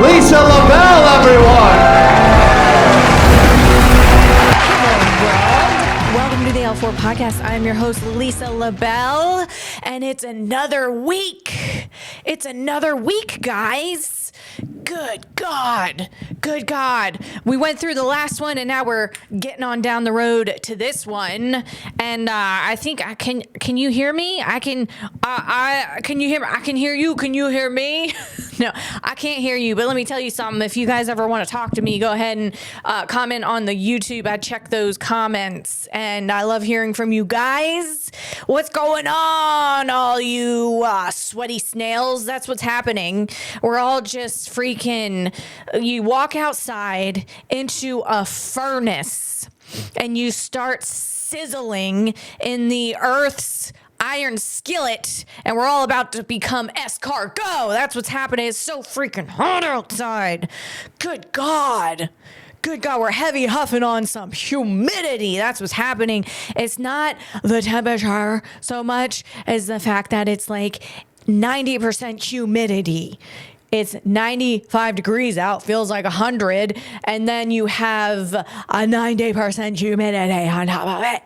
Lisa LaBelle, everyone! Welcome to the L4 Podcast. I'm your host, Lisa LaBelle, and it's another week. It's another week, guys. Good God. Good God. We went through the last one, and now we're getting on down the road to this one. And I think I can you hear me? Can you hear me? I can hear you. Can you hear me? No, I can't hear you, but let me tell you something. If you guys ever want to talk to me, go ahead and comment on the YouTube. I check those comments, and I love hearing from you guys. What's going on, all you sweaty snails? That's what's happening. We're all just freaking, you walk outside into a furnace, and you start sizzling in the earth's iron skillet, and we're all about to become escargot. That's what's happening. It's so freaking hot outside. Good God. Good God, we're heavy huffing on some humidity. That's what's happening. It's not the temperature so much as the fact that it's like 90% humidity. It's 95 degrees out, feels like 100, and then you have a 90% humidity on top of it.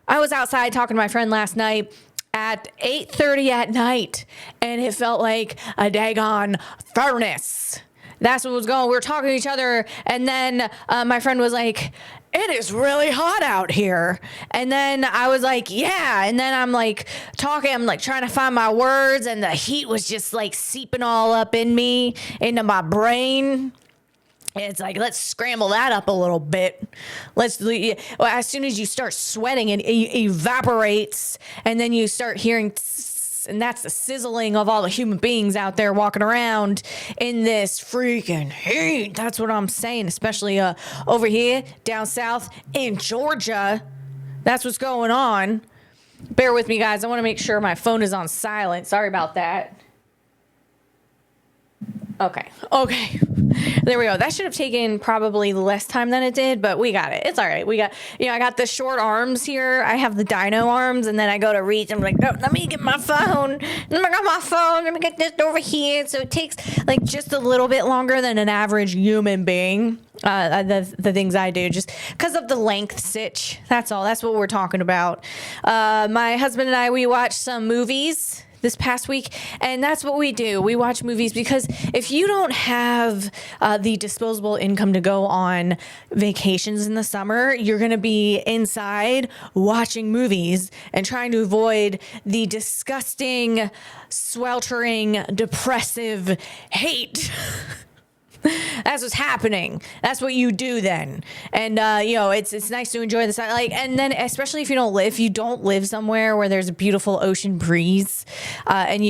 I was outside talking to my friend last night at 8:30 at night, and it felt like a daggone furnace. That's what was going on. We were talking to each other, and then my friend was like, it is really hot out here. And then I was like, yeah. And then I'm like talking, I'm like trying to find my words, and the heat was just like seeping all up in me, into my brain. It's like, let's scramble that up a little bit. As soon as you start sweating, it evaporates, and then you start hearing and that's the sizzling of all the human beings out there walking around in this freaking heat. That's what I'm saying, especially over here down south in Georgia. That's what's going on. Bear with me, guys. I want to make sure my phone is on silent. Sorry about that. Okay. There we go. That should have taken probably less time than it did, but we got it. It's all right. I got the short arms here. I have the dino arms, and then I go to reach. I'm like, no, let me get my phone. Let me get this over here. So it takes like just a little bit longer than an average human being. The things I do, just because of the length sitch. That's all. That's what we're talking about. My husband and I, we watched some movies this past week, and that's what we do. We watch movies because if you don't have the disposable income to go on vacations in the summer, you're going to be inside watching movies and trying to avoid the disgusting, sweltering, depressive hate. That's what's happening. That's what you do then. And it's nice to enjoy this. And then especially if you don't live somewhere where there's a beautiful ocean breeze, and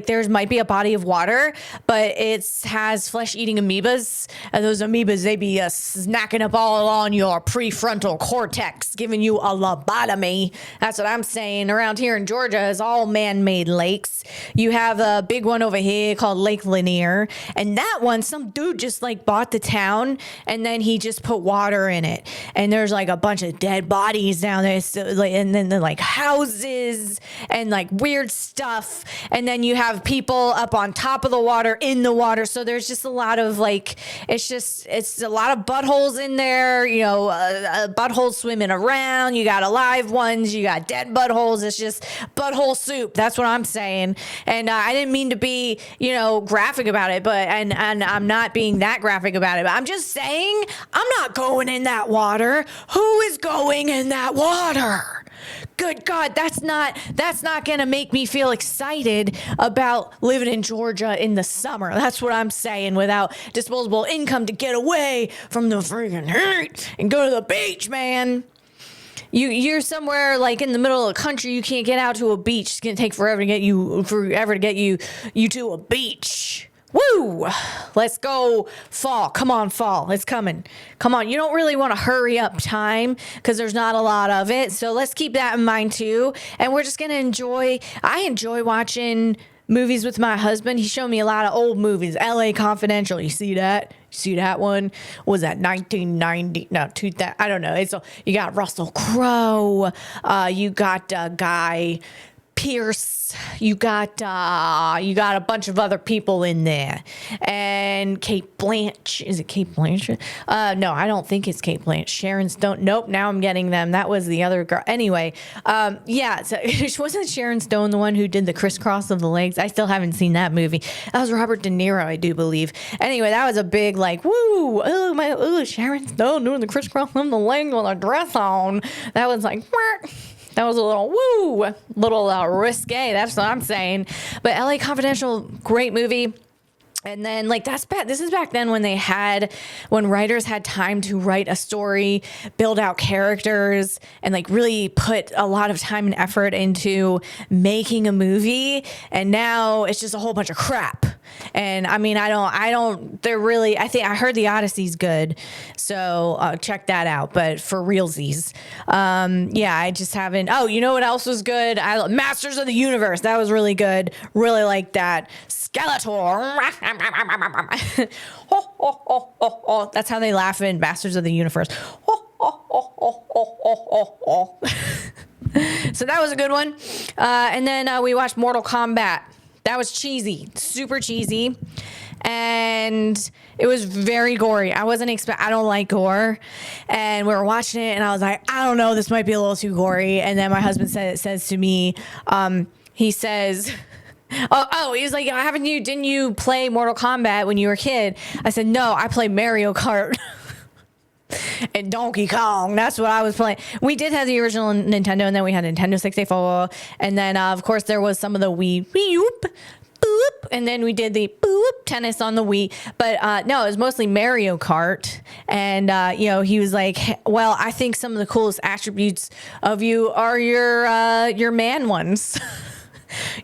there might be a body of water, but it has flesh-eating amoebas, and those amoebas, they be snacking up all on your prefrontal cortex, giving you a lobotomy. That's what I'm saying. Around here in Georgia is all man-made lakes. You have a big one over here called Lake Lanier, and that one, some dude just bought the town, and then he just put water in it, and there's like a bunch of dead bodies down there, and then like houses and like weird stuff, and then you have people up on top of the water, in the water, so there's just a lot of it's a lot of buttholes in there, buttholes swimming around. You got alive ones, you got dead buttholes. It's just butthole soup. That's what I'm saying. And I didn't mean to be graphic about it, but and I'm not being that graphic about it, but I'm just saying, I'm not going in that water. Who is going in that water? Good God, that's not gonna make me feel excited about living in Georgia in the summer. That's what I'm saying. Without disposable income to get away from the freaking heat and go to the beach, man. You're somewhere like in the middle of the country. You can't get out to a beach. It's gonna take forever to get you to a beach. Woo! Let's go fall. Come on, fall. It's coming. Come on. You don't really want to hurry up time because there's not a lot of it. So let's keep that in mind too. And we're just going to I enjoy watching movies with my husband. He showed me a lot of old movies. LA Confidential. You see that? You see that one? Was that 1990? No, 2000. I don't know. You got Russell Crowe. You got Guy Pierce, you got a bunch of other people in there, and Kate Blanch. Is it Kate Blanchett? No, I don't think it's Kate Blanch. Sharon Stone. Nope. Now I'm getting them. That was the other girl. Anyway, yeah. So wasn't Sharon Stone the one who did the crisscross of the legs? I still haven't seen that movie. That was Robert De Niro, I do believe. Anyway, that was a big like, woo, Sharon Stone doing the crisscross of the legs with a dress on. That was like, that was a little risque. That's what I'm saying. But LA Confidential, great movie. And then like this is back then when writers had time to write a story, build out characters, and like really put a lot of time and effort into making a movie. And now it's just a whole bunch of crap. And I mean, I heard The Odyssey's good. So check that out. But for realsies, yeah, I just haven't. Oh, you know what else was good? Masters of the Universe. That was really good. Really like that. Skeletor. That's how they laugh in Masters of the Universe. So that was a good one. And then we watched Mortal Kombat. That was cheesy, super cheesy. And it was very gory. I don't like gore. And we were watching it and I was like, I don't know, this might be a little too gory. And then my husband says to me, he says, he was like, didn't you play Mortal Kombat when you were a kid? I said, no, I played Mario Kart and Donkey Kong. That's what I was playing. We did have the original Nintendo, and then we had Nintendo 64. And then, of course, there was some of the Wii boop, and then we did the boop tennis on the Wii. But no, it was mostly Mario Kart. And, he was like, well, I think some of the coolest attributes of you are your man ones.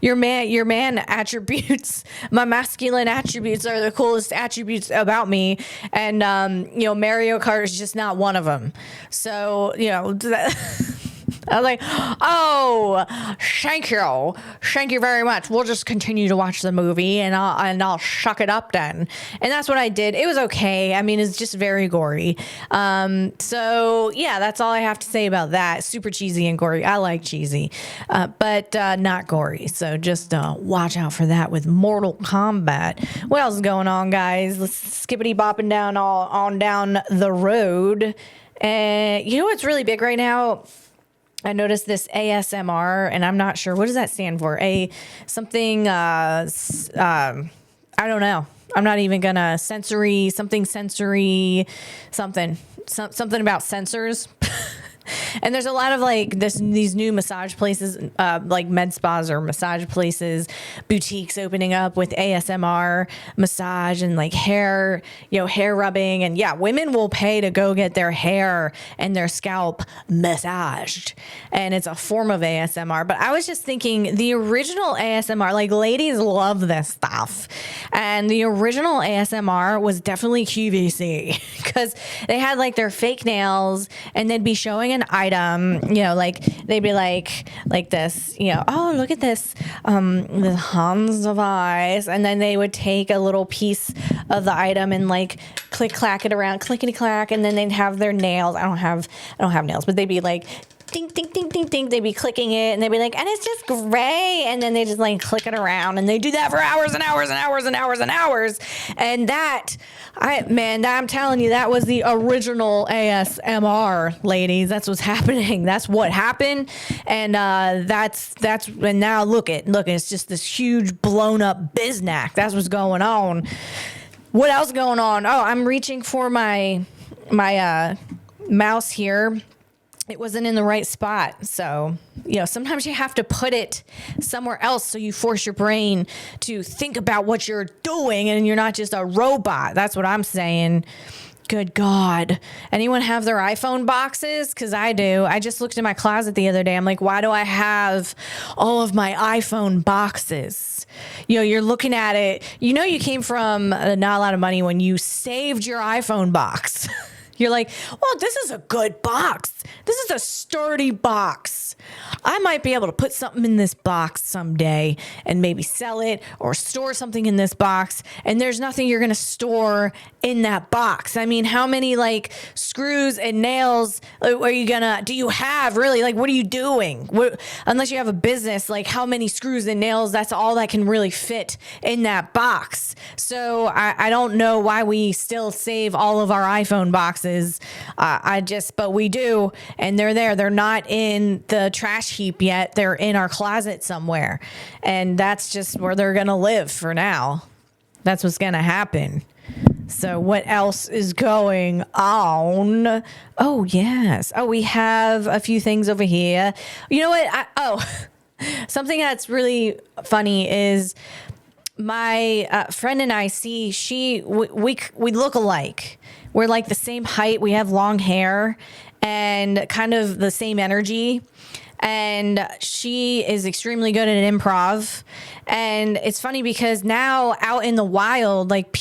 Your man attributes, my masculine attributes are the coolest attributes about me. And, Mario Kart is just not one of them. So, I was like, oh, thank you. Thank you very much. We'll just continue to watch the movie and I'll shuck it up then. And that's what I did. It was okay. I mean, it's just very gory. So yeah, that's all I have to say about that. Super cheesy and gory. I like cheesy, but not gory. So just watch out for that with Mortal Kombat. What else is going on, guys? Let's skippity bopping down on down the road. And you know what's really big right now? I noticed this ASMR, and I'm not sure. What does that stand for? I don't know. I'm not even going to something about sensors. And there's a lot of like these new massage places, like med spas or massage places, boutiques opening up with ASMR massage and like hair rubbing. And yeah, women will pay to go get their hair and their scalp massaged. And it's a form of ASMR. But I was just thinking the original ASMR, like ladies love this stuff. And the original ASMR was definitely QVC because they had like their fake nails and they'd be showing an item, like they'd be like this, oh, look at this, the Hans device. And then they would take a little piece of the item and like clack it around, clickety clack. And then they'd have their nails. I don't have nails, but they'd be like, ding, ding, ding, ding, ding. They'd be clicking it and they'd be like, and it's just gray. And then they just like click it around and they do that for hours and hours and hours and hours and hours. And I'm telling you, that was the original ASMR, ladies. That's what's happening. That's what happened. And and now look, it's just this huge blown up biznack. That's what's going on. What else going on? Oh, I'm reaching for my mouse here. It wasn't in the right spot. So, sometimes you have to put it somewhere else so you force your brain to think about what you're doing and you're not just a robot. That's what I'm saying. Good God. Anyone have their iPhone boxes? Because I do. I just looked in my closet the other day. I'm like, why do I have all of my iPhone boxes? You're looking at it. You came from not a lot of money when you saved your iPhone box. You're like, well, this is a good box. This is a sturdy box. I might be able to put something in this box someday and maybe sell it or store something in this box. And there's nothing you're going to store in that box. I mean, how many like screws and nails are you do you have really? Like, what are you doing? Unless you have a business, like how many screws and nails, that's all that can really fit in that box. So I don't know why we still save all of our iPhone boxes. But we do. And they're there. They're not in the trash heap yet. They're in our closet somewhere. And that's just where they're going to live for now. That's what's going to happen. So what else is going on? Oh, yes. Oh, we have a few things over here. You know what? Something that's really funny is my friend and I we look alike. We're like the same height. We have long hair and kind of the same energy. And she is extremely good at improv. And it's funny because now out in the wild, like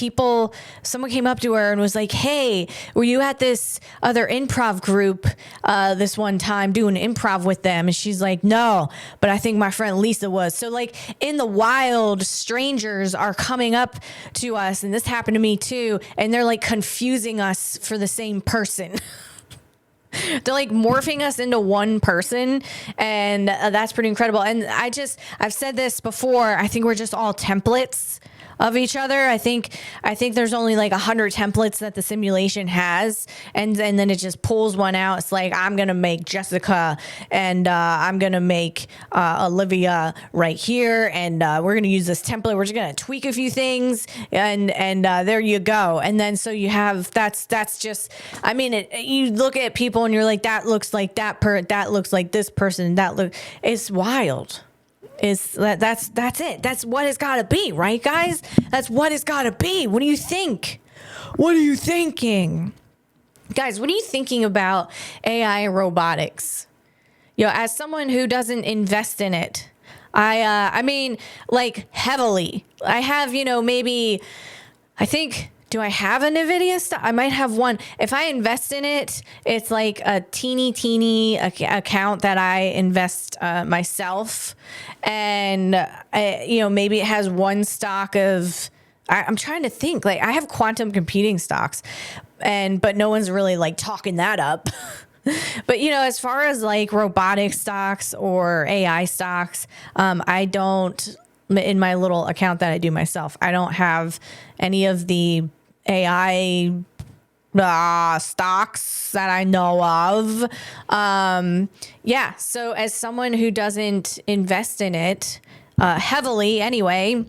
someone came up to her and was like, hey, were you at this other improv group this one time doing improv with them? And she's like, no, but I think my friend Lisa was. So like in the wild, strangers are coming up to us. And this happened to me too. And they're like confusing us for the same person. They're like morphing us into one person, and that's pretty incredible. And I've said this before. I think we're just all templates of each other. I think there's only like 100 templates that the simulation has, and then it just pulls one out. It's like, I'm gonna make Jessica, and I'm gonna make Olivia right here, and we're gonna use this template. We're just gonna tweak a few things, and there you go. And then so you have that's just. I mean, you look at people and you're like, that looks like that that looks like this person. It's wild. That's it. That's what it's got to be, right, guys? That's what it's got to be. What do you think? What are you thinking? Guys, what are you thinking about AI and robotics? As someone who doesn't invest in it, I mean, like heavily. I have, maybe, I think, do I have a Nvidia stock? I might have one. If I invest in it, it's like a teeny account that I invest myself. And, maybe it has one stock of, I'm trying to think, like I have quantum computing stocks but no one's really like talking that up. But, as far as like robotic stocks or AI stocks, I don't, in my little account that I do myself, I don't have any of the AI stocks that I know of. So as someone who doesn't invest in it heavily anyway,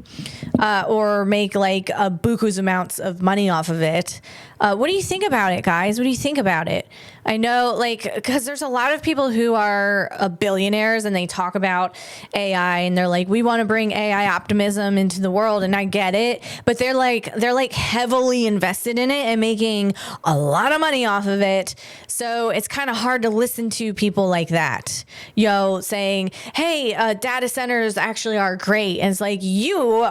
or make like a buku's amounts of money off of it, what do you think about it, guys? What do you think about it? I know, because there's a lot of people who are billionaires and they talk about AI and they're like, we want to bring AI optimism into the world, and I get it, but they're like heavily invested in it and making a lot of money off of it. So it's kind of hard to listen to people like that, saying, hey, data centers actually are great. And it's like, you're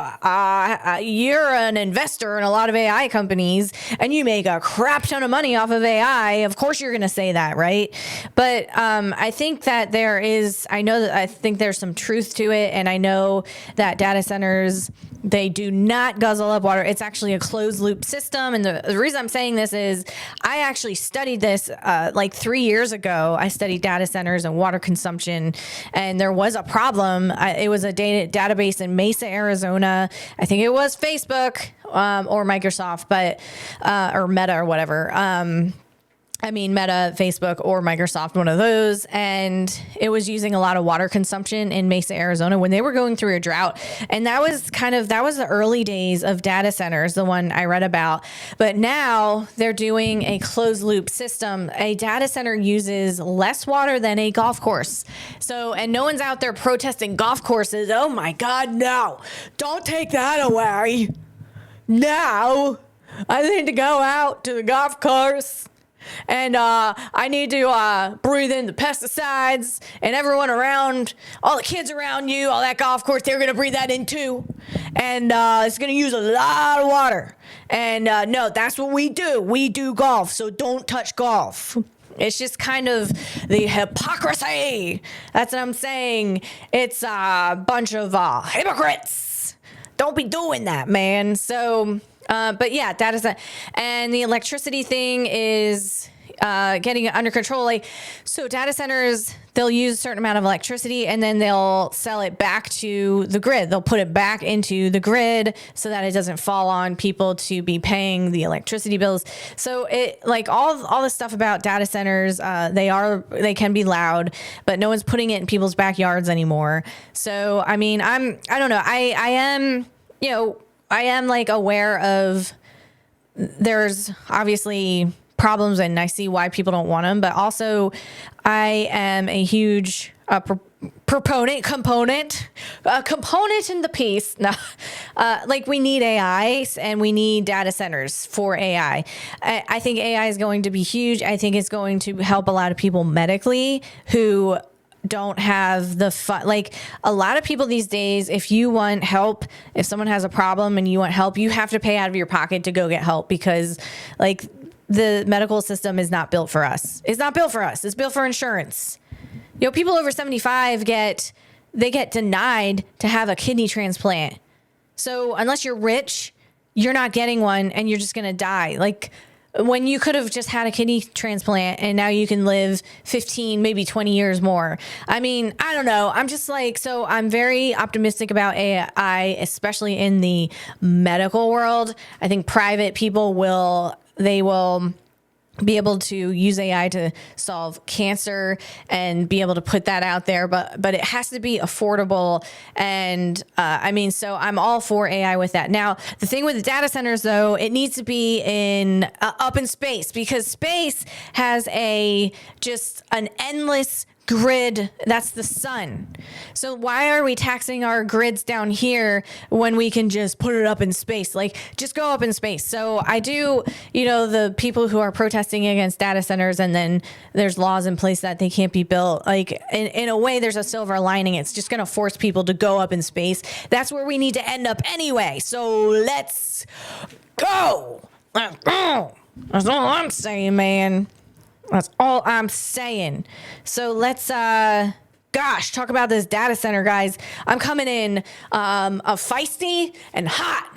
an investor in a lot of AI companies and you make a crap ton of money off of AI. Of course you're going to say that, right? But I think that I think there's some truth to it. And I know that data centers, they do not guzzle up water. It's actually a closed loop system. And the reason I'm saying this is I actually studied this like 3 years ago. I studied data centers and water consumption, and there was a problem. It was a database in Mesa, Arizona. I think it was Facebook or Microsoft, or Meta or whatever. Meta, Facebook, or Microsoft, one of those. And it was using a lot of water consumption in Mesa, Arizona when they were going through a drought. And that was the early days of data centers, the one I read about. But now they're doing a closed loop system. A data center uses less water than a golf course. And no one's out there protesting golf courses. Oh my God, no, don't take that away. No, I need to go out to the golf course and I need to breathe in the pesticides, and everyone around, all the kids around you, all that golf course, they're going to breathe that in too. And it's going to use a lot of water. And no, that's what we do. We do golf, so don't touch golf. It's just kind of the hypocrisy. That's what I'm saying. It's a bunch of hypocrites. Don't be doing that, man. So, but yeah, data center. And the electricity thing is getting it under control. Like, so data centers, they'll use a certain amount of electricity and then they'll sell it back to the grid. They'll put it back into the grid so that it doesn't fall on people to be paying the electricity bills. So it, like, all the stuff about data centers, they can be loud, but no one's putting it in people's backyards anymore. So, I mean, I don't know. I am like aware of, there's obviously problems and I see why people don't want them, but also I am a huge component in the piece. No, like we need AI and we need data centers for AI. I think AI is going to be huge. I think it's going to help a lot of people medically who don't have the fun. Like a lot of people these days, if you want help, if someone has a problem and you want help, you have to pay out of your pocket to go get help because like the medical system is not built for us. It's not built for us. It's built for insurance. You know, people over 75 get denied to have a kidney transplant. So unless you're rich, you're not getting one and you're just going to die. Like when you could have just had a kidney transplant and now you can live 15, maybe 20 years more. I mean, I don't know. I'm just like, so I'm very optimistic about AI, especially in the medical world. I think private people will be able to use AI to solve cancer and be able to put that out there. But it has to be affordable. And I mean, so I'm all for AI with that. Now, the thing with the data centers, though, it needs to be up in space because space has just an endless grid. That's the sun. So why are we taxing our grids down here when we can just put it up in space? Like just go up in space. So I do, the people who are protesting against data centers and then there's laws in place that they can't be built. Like in a way, there's a silver lining. It's just going to force people to go up in space. That's where we need to end up anyway. So let's go. Let's go. That's all I'm saying, man. That's all I'm saying. So let's, talk about this data center, guys. I'm coming in feisty and hot.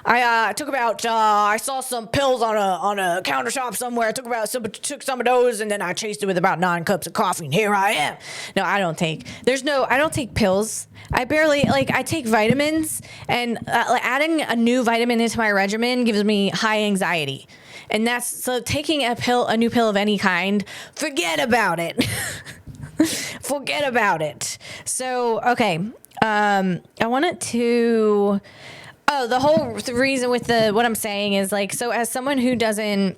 I I saw some pills on a countertop somewhere. I took some of those and then I chased it with about 9 cups of coffee and here I am. No, I don't take pills. I take vitamins and adding a new vitamin into my regimen gives me high anxiety. And so taking a new pill of any kind, forget about it. Forget about it. So, okay. I wanted to, the reason with what I'm saying is like, so as someone who doesn't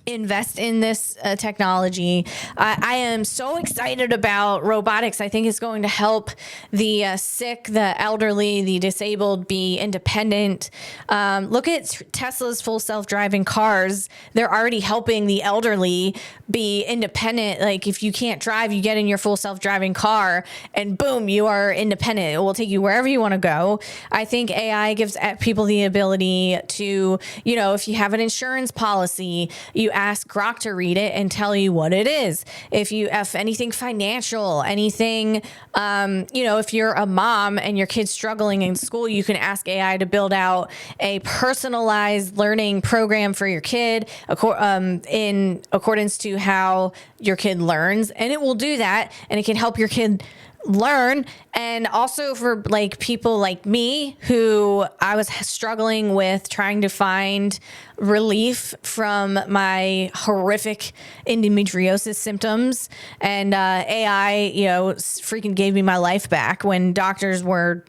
invest in this technology, I am so excited about robotics. I think it's going to help the sick, the elderly, the disabled be independent. Look at Tesla's full self-driving cars. They're already helping the elderly be independent. Like if you can't drive, you get in your full self-driving car and boom, you are independent. It will take you wherever you want to go. I think AI gives people the ability to, if you have an insurance policy, you ask Grok to read it and tell you what it is. If anything financial, anything, if you're a mom and your kid's struggling in school, you can ask AI to build out a personalized learning program for your kid in accordance to how your kid learns. And it will do that. And it can help your kid learn. And also for like people like me who I was struggling with trying to find relief from my horrific endometriosis symptoms, and AI freaking gave me my life back when doctors were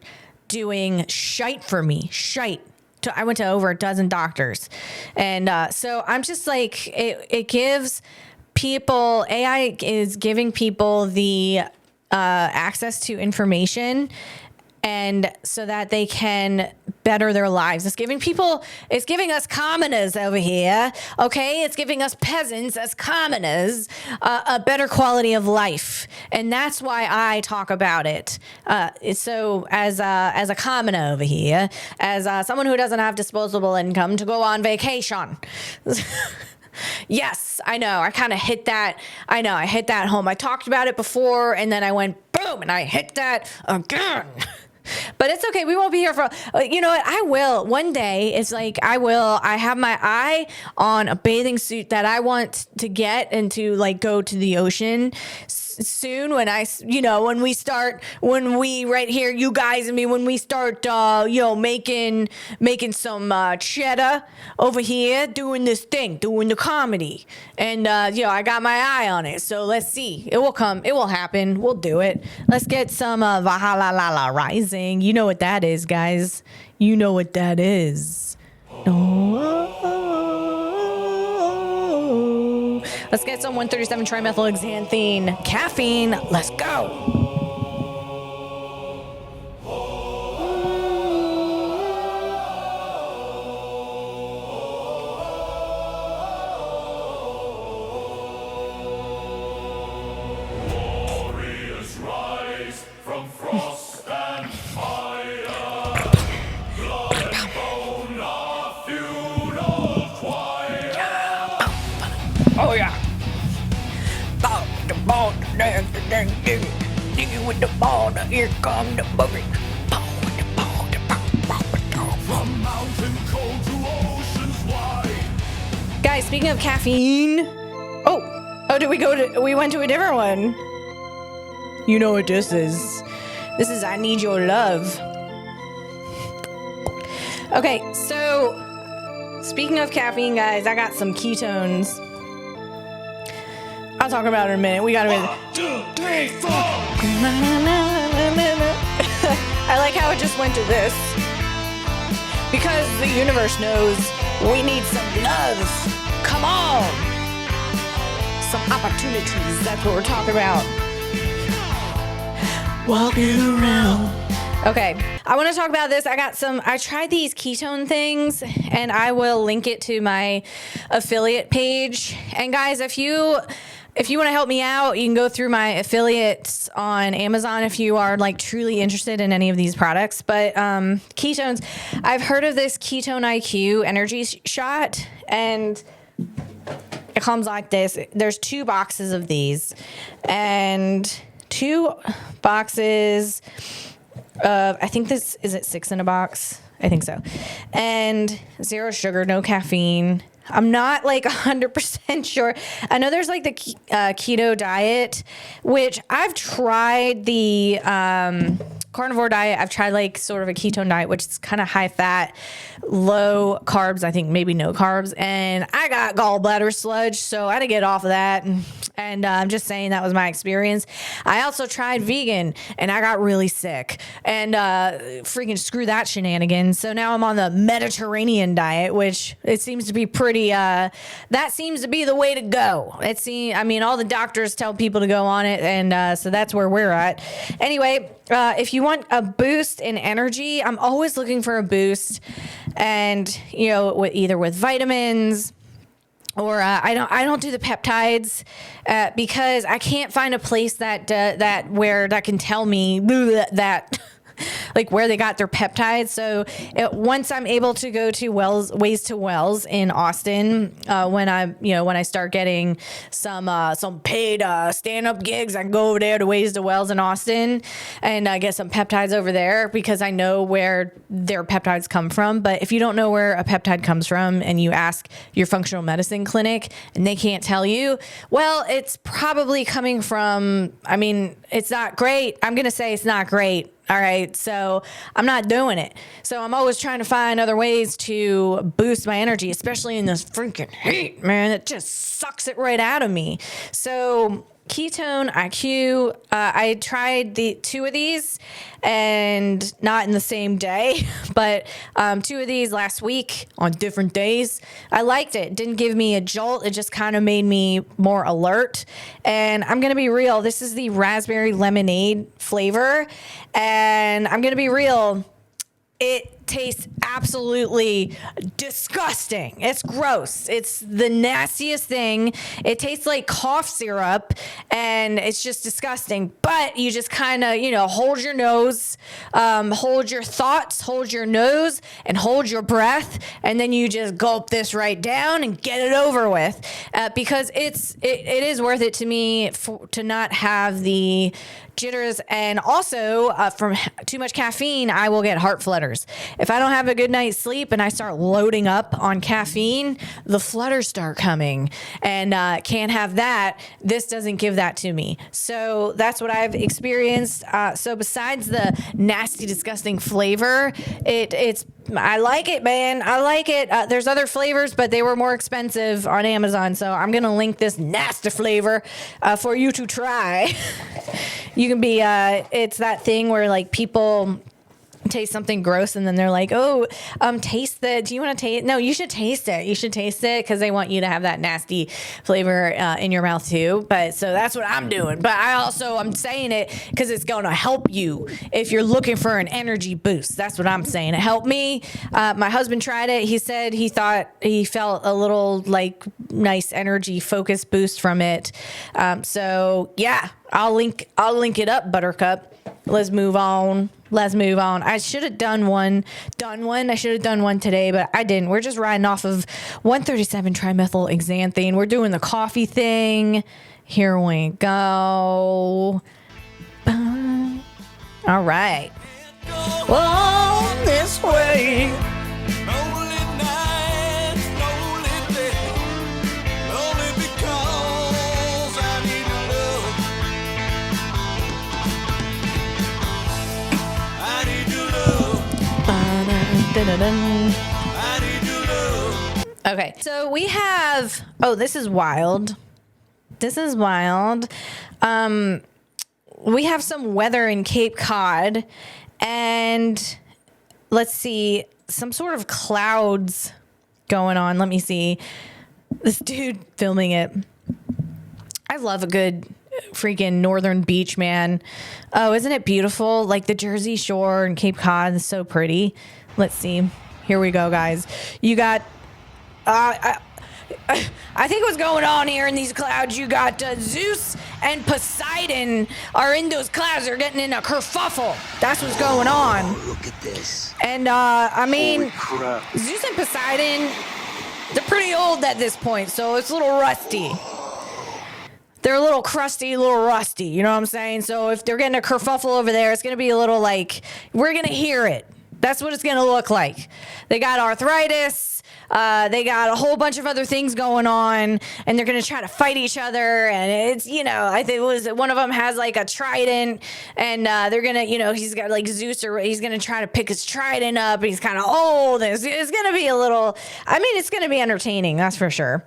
doing shite for me. I went to over a dozen doctors. And so I'm just like, it gives people, AI is giving people the access to information and so that they can better their lives. It's giving us commoners over here, okay? It's giving us peasants as commoners a better quality of life, and that's why I talk about it. So as a commoner over here, as someone who doesn't have disposable income to go on vacation. Yes, I know. I kind of hit that. I know. I hit that home. I talked about it before, and then I went boom, and I hit that again. But it's okay. We won't be here for, you know what? I will. One day, it's like I have my eye on a bathing suit that I want to get and to like go to the ocean soon when we right here, you guys and me, when we start, making some cheddar over here, doing this thing, doing the comedy. And, I got my eye on it. So let's see. It will come. It will happen. We'll do it. Let's get some Valhalla La La Rising. You know what that is, guys. You know what that is. Let's get some 137 trimethylxanthine caffeine. Let's go. Warriors rise from frost and fire. Blood and bone are funeral choir. Oh yeah. The ball, diggy with the ball, here come the boogie. From mountain cold to oceans wide. Guys, speaking of caffeine, we went to a different one. You know what this is. This is I Need Your Love. Okay, so speaking of caffeine, guys, I got some ketones. I'll talk about it in a minute. We got a minute. 1, 2, 3, 4. I like how it just went to this. Because the universe knows we need some love. Come on. Some opportunities. That's what we're talking about. Walking around. Okay, I want to talk about this. I tried these ketone things, and I will link it to my affiliate page. And guys, if you want to help me out, you can go through my affiliates on Amazon if you are like truly interested in any of these products. But ketones, I've heard of this Keton-IQ energy shot, and it comes like this. There's 2 boxes of these, and 2 boxes of, I think this, is it 6 in a box? I think so. And 0 sugar, no caffeine. I'm not like 100% sure. I know there's like the keto diet, which I've tried the carnivore diet. I've tried like sort of a ketone diet, which is kind of high fat, low carbs. I think maybe no carbs. And I got gallbladder sludge, so I had to get off of that. And I'm just saying that was my experience. I also tried vegan, and I got really sick. And freaking screw that shenanigans. So now I'm on the Mediterranean diet, which it seems to be pretty. That seems to be the way to go. All the doctors tell people to go on it, and so that's where we're at. Anyway, if you want a boost in energy, I'm always looking for a boost, and either with vitamins. Or I don't do the peptides because I can't find a place that can tell me that like where they got their peptides. So once I'm able to go to Ways to Wells in Austin, when I start getting some paid stand-up gigs, I can go over there to Ways to Wells in Austin and get some peptides over there because I know where their peptides come from. But if you don't know where a peptide comes from and you ask your functional medicine clinic and they can't tell you, well, it's probably coming from, it's not great. I'm going to say it's not great. All right, so I'm not doing it. So I'm always trying to find other ways to boost my energy, especially in this freaking heat, man. It just sucks it right out of me. So Keton-IQ. I tried the 2 of these, and not in the same day, but 2 of these last week on different days. I liked it. Didn't give me a jolt. It just kind of made me more alert. And I'm going to be real. This is the raspberry lemonade flavor. And I'm going to be real. It tastes absolutely disgusting. It's gross. It's the nastiest thing. It tastes like cough syrup, and it's just disgusting. But you just kind of, hold your nose, hold your thoughts, hold your nose, and hold your breath, and then you just gulp this right down and get it over with. Because it is worth it to me to not have the jitters, and also from too much caffeine, I will get heart flutters. If I don't have a good night's sleep and I start loading up on caffeine, the flutters start coming, and can't have that. This doesn't give that to me. So that's what I've experienced. So besides the nasty, disgusting flavor, I like it, man. I like it. There's other flavors, but they were more expensive on Amazon. So I'm going to link this nasty flavor for you to try. You can be, it's that thing where like people taste something gross and then they're like, do you want to taste? No, you should taste it. You should taste it because they want you to have that nasty flavor in your mouth too. But so that's what I'm doing. But I'm saying it because it's going to help you if you're looking for an energy boost. That's what I'm saying. It helped me. My husband tried it. He said he thought he felt a little like nice energy focus boost from it. So yeah, I'll link it up, Buttercup. Let's move on. I should have done one. I should have done one today, but I didn't. We're just riding off of 137 trimethylxanthine. We're doing the coffee thing. Here we go. All right. Well, this way. Okay, so we have, this is wild. We have some weather in Cape Cod, and let's see, some sort of clouds going on. Let me see. This dude filming it. I love a good freaking northern beach, man. Oh, isn't it beautiful? Like the Jersey Shore and Cape Cod is so pretty. Let's see. Here we go, guys. You got, I think what's going on here in these clouds, you got Zeus and Poseidon are in those clouds. They're getting in a kerfuffle. That's what's going on. Oh, look at this. And, Zeus and Poseidon, they're pretty old at this point, so it's a little rusty. They're a little crusty, a little rusty. You know what I'm saying? So if they're getting a kerfuffle over there, it's going to be a little like, we're going to hear it. That's what it's going to look like. They got arthritis. They got a whole bunch of other things going on, and they're going to try to fight each other. And it's, I think it was one of them has like a trident, and they're going to, he's got like Zeus, or he's going to try to pick his trident up. And he's kind of old. It's going to be a little, it's going to be entertaining. That's for sure.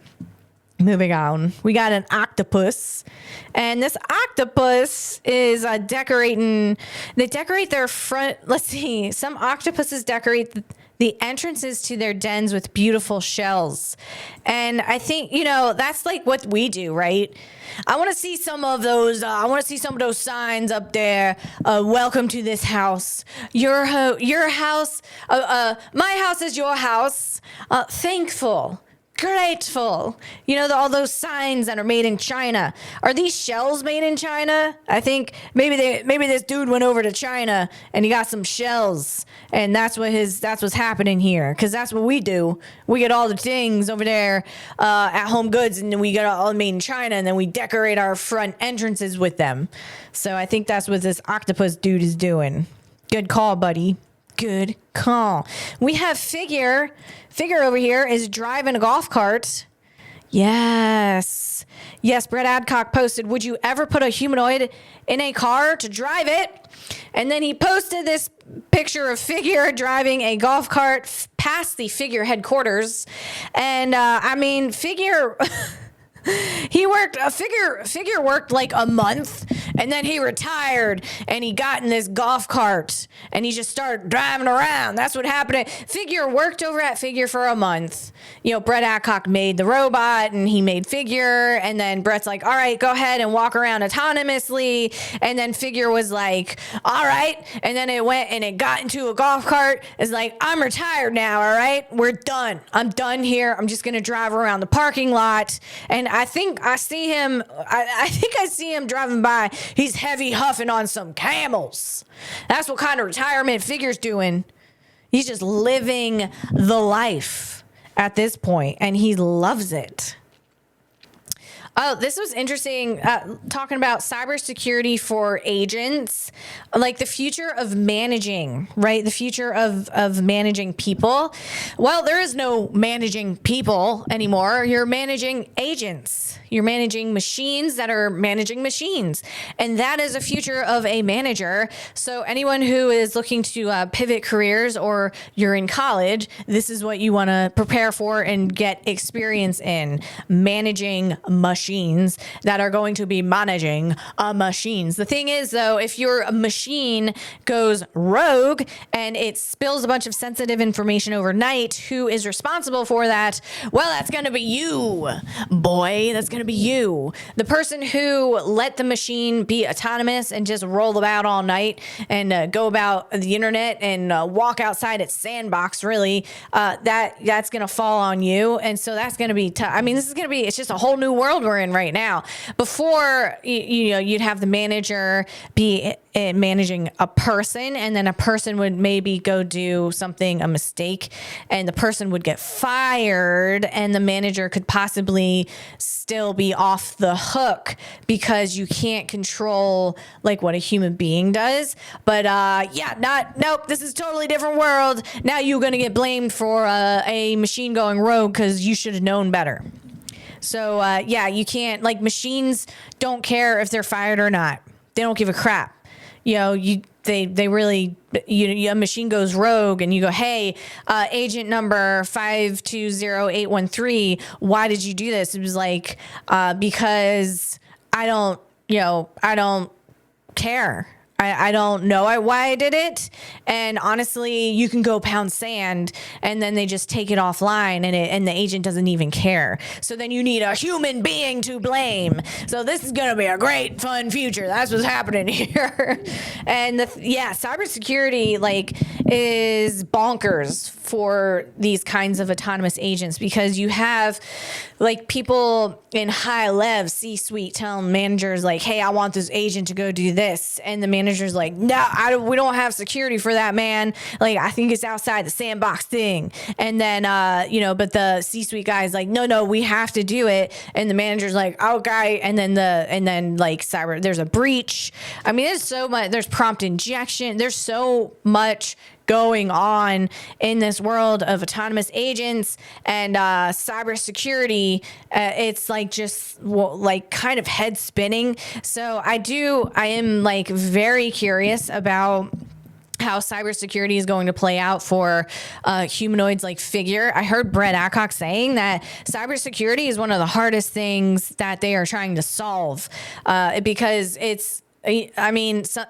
Moving on, we got an octopus, and this octopus is decorating. They decorate their front. Let's see. Some octopuses decorate the entrances to their dens with beautiful shells, and I think that's like what we do, right? I want to see some of those. I want to see some of those signs up there. Welcome to this house. Your house. My house is your house. Thankful. Grateful. All those signs that are made in China. Are these shells made in China? I think maybe this dude went over to China and he got some shells, and that's what's happening here, because that's what we do. We get all the things over there at Home Goods, and then we get all made in China, and then we decorate our front entrances with them. So I think that's what this octopus dude is doing. Good call, buddy. Good call. We have Figure. Figure over here is driving a golf cart. Yes. Brett Adcock posted, would you ever put a humanoid in a car to drive it? And then he posted this picture of Figure driving a golf cart past the Figure headquarters. And, Figure... Figure worked like a month, and then he retired and he got in this golf cart and he just started driving around. That's what happened. Figure worked over at Figure for a month. You know, Brett Adcock made the robot and he made Figure, and then Brett's like, all right, go ahead and walk around autonomously. And then Figure was like, all right. And then it went and it got into a golf cart. It's like, I'm retired now. All right, we're done. I'm done here. I'm just going to drive around the parking lot. And I think I see him. I think I see him driving by. He's heavy huffing on some camels. That's what kind of retirement Figure's doing. He's just living the life at this point, and he loves it. Oh, this was interesting, talking about cybersecurity for agents, like the future of managing, right? The future of managing people. Well, there is no managing people anymore. You're managing agents. You're managing machines that are managing machines. And that is a future of a manager. So anyone who is looking to pivot careers, or you're in college, this is what you want to prepare for and get experience in: managing machines that are going to be managing machines. The thing is, though, if your machine goes rogue and it spills a bunch of sensitive information overnight, who is responsible for that? Well, that's going to be you, boy. That's going to be you. The person who let the machine be autonomous and just roll about all night and go about the internet and walk outside its sandbox, really, that's going to fall on you. And so that's going to be tough. I mean, this is going to be, it's just a whole new world we're in right now. Before, you know, you'd have the manager be managing a person, and then a person would maybe go do something, a mistake, and the person would get fired, and the manager could possibly still be off the hook because you can't control like what a human being does. But nope, this is a totally different world. Now you're going to get blamed for a machine going rogue because you should have known better. So, you can't, like, machines don't care if they're fired or not. They don't give a crap. You know, they really, a machine goes rogue and you go, hey, agent number 520813, why did you do this? It was like, because I don't care. I don't know why I did it. And honestly, you can go pound sand and then they just take it offline and the agent doesn't even care. So then you need a human being to blame. So this is going to be a great, fun future. That's what's happening here. And cybersecurity is bonkers for these kinds of autonomous agents, because you have people in high level C-suite telling managers hey, I want this agent to go do this. And the manager's like, no, we don't have security for that, man. I think it's outside the sandbox thing. And then, but the C-suite guy's like, no, we have to do it. And the manager's like, okay. And then cyber, there's a breach. I mean, there's so much, there's prompt injection. There's so much going on in this world of autonomous agents and cybersecurity. It's kind of head spinning. So I am very curious about how cybersecurity is going to play out for humanoids like Figure. I heard Brett Adcock saying that cybersecurity is one of the hardest things that they are trying to solve because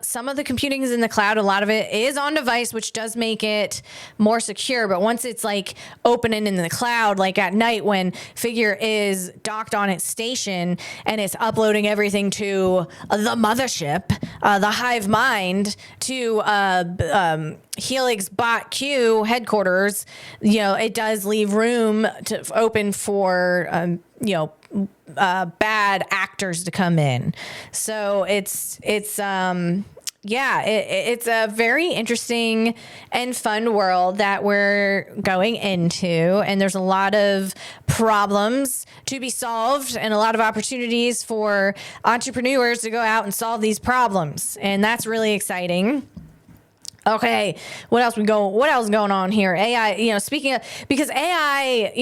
some of the computing is in the cloud. A lot of it is on device, which does make it more secure. But once it's open and in the cloud, at night when Figure is docked on its station and it's uploading everything to the mothership, the hive mind, to Helix Bot Q headquarters, it does leave room to open for, bad actors to come in. So it's a very interesting and fun world that we're going into. And there's a lot of problems to be solved and a lot of opportunities for entrepreneurs to go out and solve these problems. And that's really exciting. Okay, what else is going on here? AI, speaking of, because AI,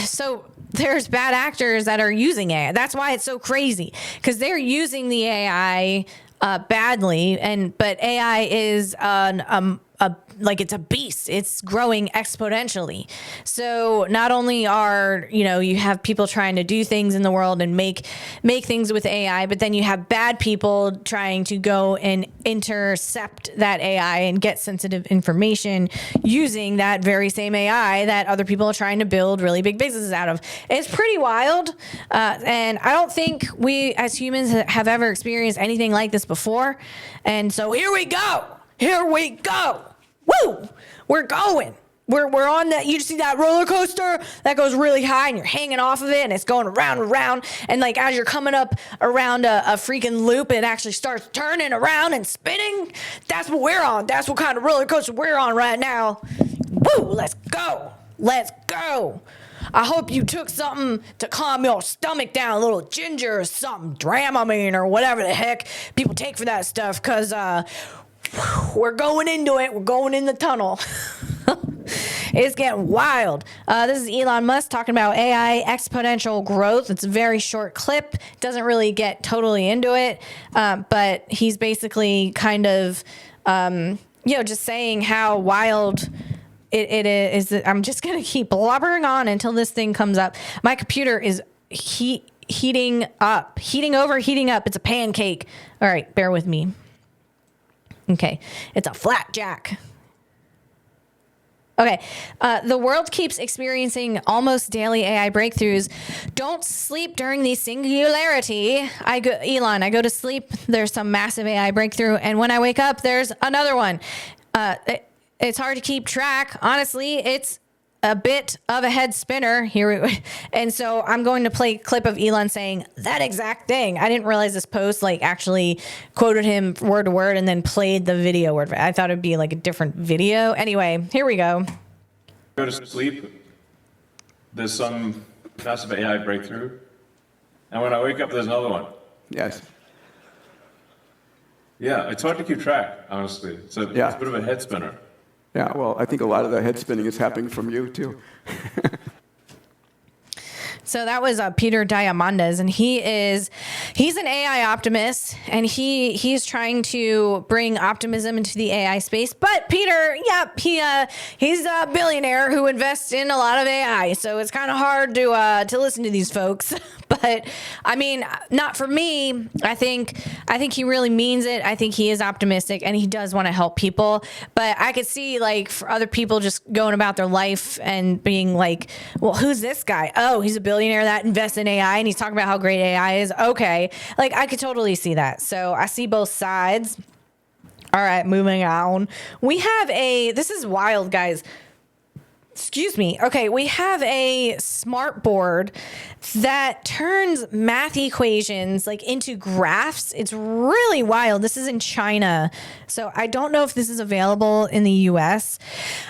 so there's bad actors that are using AI. That's why it's so crazy, because they're using the AI badly, but AI is it's a beast. It's growing exponentially. So not only are, you have people trying to do things in the world and make things with AI, but then you have bad people trying to go and intercept that AI and get sensitive information using that very same AI that other people are trying to build really big businesses out of. It's pretty wild. And I don't think we as humans have ever experienced anything like this before. And so here we go. Here we go. Woo! We're going. We're on that. You see that roller coaster that goes really high and you're hanging off of it and it's going around and around. And like as you're coming up around a freaking loop, it actually starts turning around and spinning. That's what we're on. That's what kind of roller coaster we're on right now. Woo! Let's go. Let's go. I hope you took something to calm your stomach down, a little ginger or something, Dramamine or whatever the heck people take for that stuff, because we're going into it. We're going in the tunnel. It's getting wild. This is Elon Musk talking about AI exponential growth. It's a very short clip. Doesn't really get totally into it. But he's basically kind of, just saying how wild it is. I'm just going to keep blubbering on until this thing comes up. My computer is heating up. Heating over, heating up. It's a pancake. All right, bear with me. Okay, it's a flat jack. Okay, the world keeps experiencing almost daily AI breakthroughs. Don't sleep during the singularity. I go to sleep, there's some massive AI breakthrough, and when I wake up, there's another one. It's hard to keep track. Honestly, it's a bit of a head spinner and so I'm going to play a clip of Elon saying that exact thing. I didn't realize this post actually quoted him word to word and then played the video word. I thought it'd be like a different video. Anyway, here we go. Go to sleep, there's some massive AI breakthrough, and when I wake up, there's another one. Yes. Yeah, it's hard to keep track, honestly. It's a bit of a head spinner. Yeah, well, I think a lot of the head spinning is happening from you, too. So that was Peter Diamandis, and he's an AI optimist, and he's trying to bring optimism into the AI space. But Peter, he's a billionaire who invests in a lot of AI, so it's kind of hard to listen to these folks. But I mean, not for me. I think he really means it. I think he is optimistic, and he does want to help people. But I could see for other people just going about their life and being like, well, who's this guy? Oh, he's a billionaire that invests in AI, and he's talking about how great AI is. Okay, I could totally see that. So I see both sides. All right, moving on. We have this is wild, guys. Excuse me. Okay, we have a smart board that turns math equations into graphs. It's really wild. This is in China. So I don't know if this is available in the US.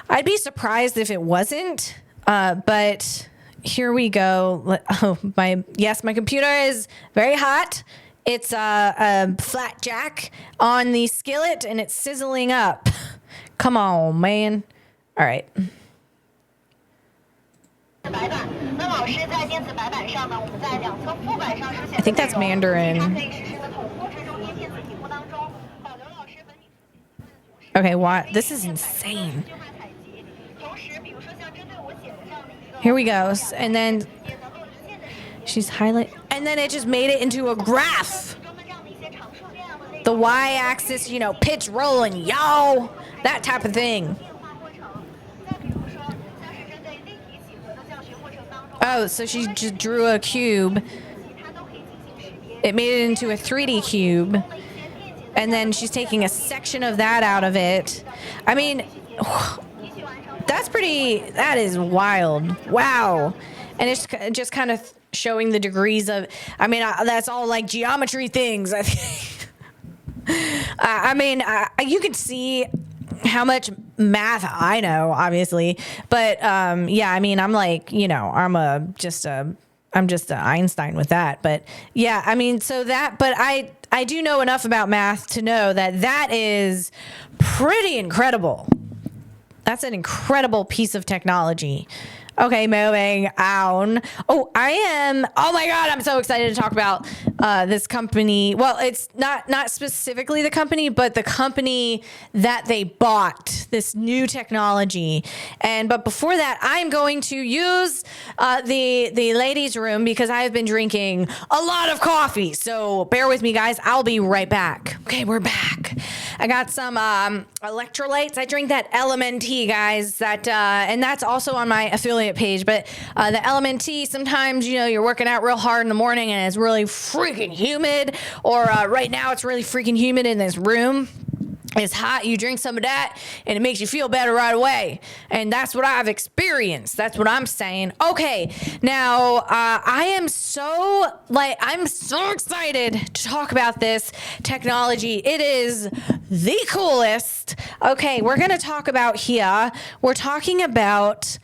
I'd be surprised if it wasn't. But here we go. Oh, my computer is very hot. It's a flat jack on the skillet and it's sizzling up. Come on, man. All right. I think that's Mandarin. Okay, what? This is insane. Here we go. And then she's highlight, and then it just made it into a graph. The y-axis, pitch rolling, y'all, that type of thing. Oh, so she just drew a cube. It made it into a 3D cube. And then she's taking a section of that out of it. I mean, that is wild. Wow. And it's just kind of showing the degrees of, that's all geometry things, I think. You can see how much math I know, obviously, but I'm just an Einstein with that. But but I do know enough about math to know that is pretty incredible. That's an incredible piece of technology. Okay, moving on. Oh, oh my God, I'm so excited to talk about this company. Well, it's not specifically the company, but the company that they bought, this new technology. But before that, I'm going to use the ladies' room because I've been drinking a lot of coffee. So bear with me, guys. I'll be right back. Okay, we're back. I got some electrolytes. I drink that LMNT, guys. And that's also on my affiliate page. But the LMNT, sometimes you're working out real hard in the morning and it's really freaking humid. Or right now it's really freaking humid in this room. It's hot. You drink some of that and it makes you feel better right away. And that's what I've experienced. That's what I'm saying. Okay. Now, I'm so excited to talk about this technology. It is the coolest. Okay. We're going to talk about here. We're talking about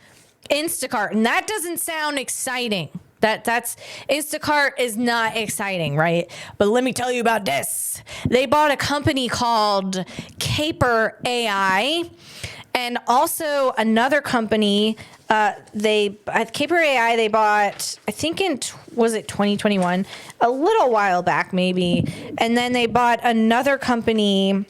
Instacart, and that doesn't sound exciting. That's Instacart is not exciting, right? But let me tell you about this. They bought a company called Caper AI, and also another company. Caper AI they bought, I think was it 2021, a little while back maybe, and then they bought another company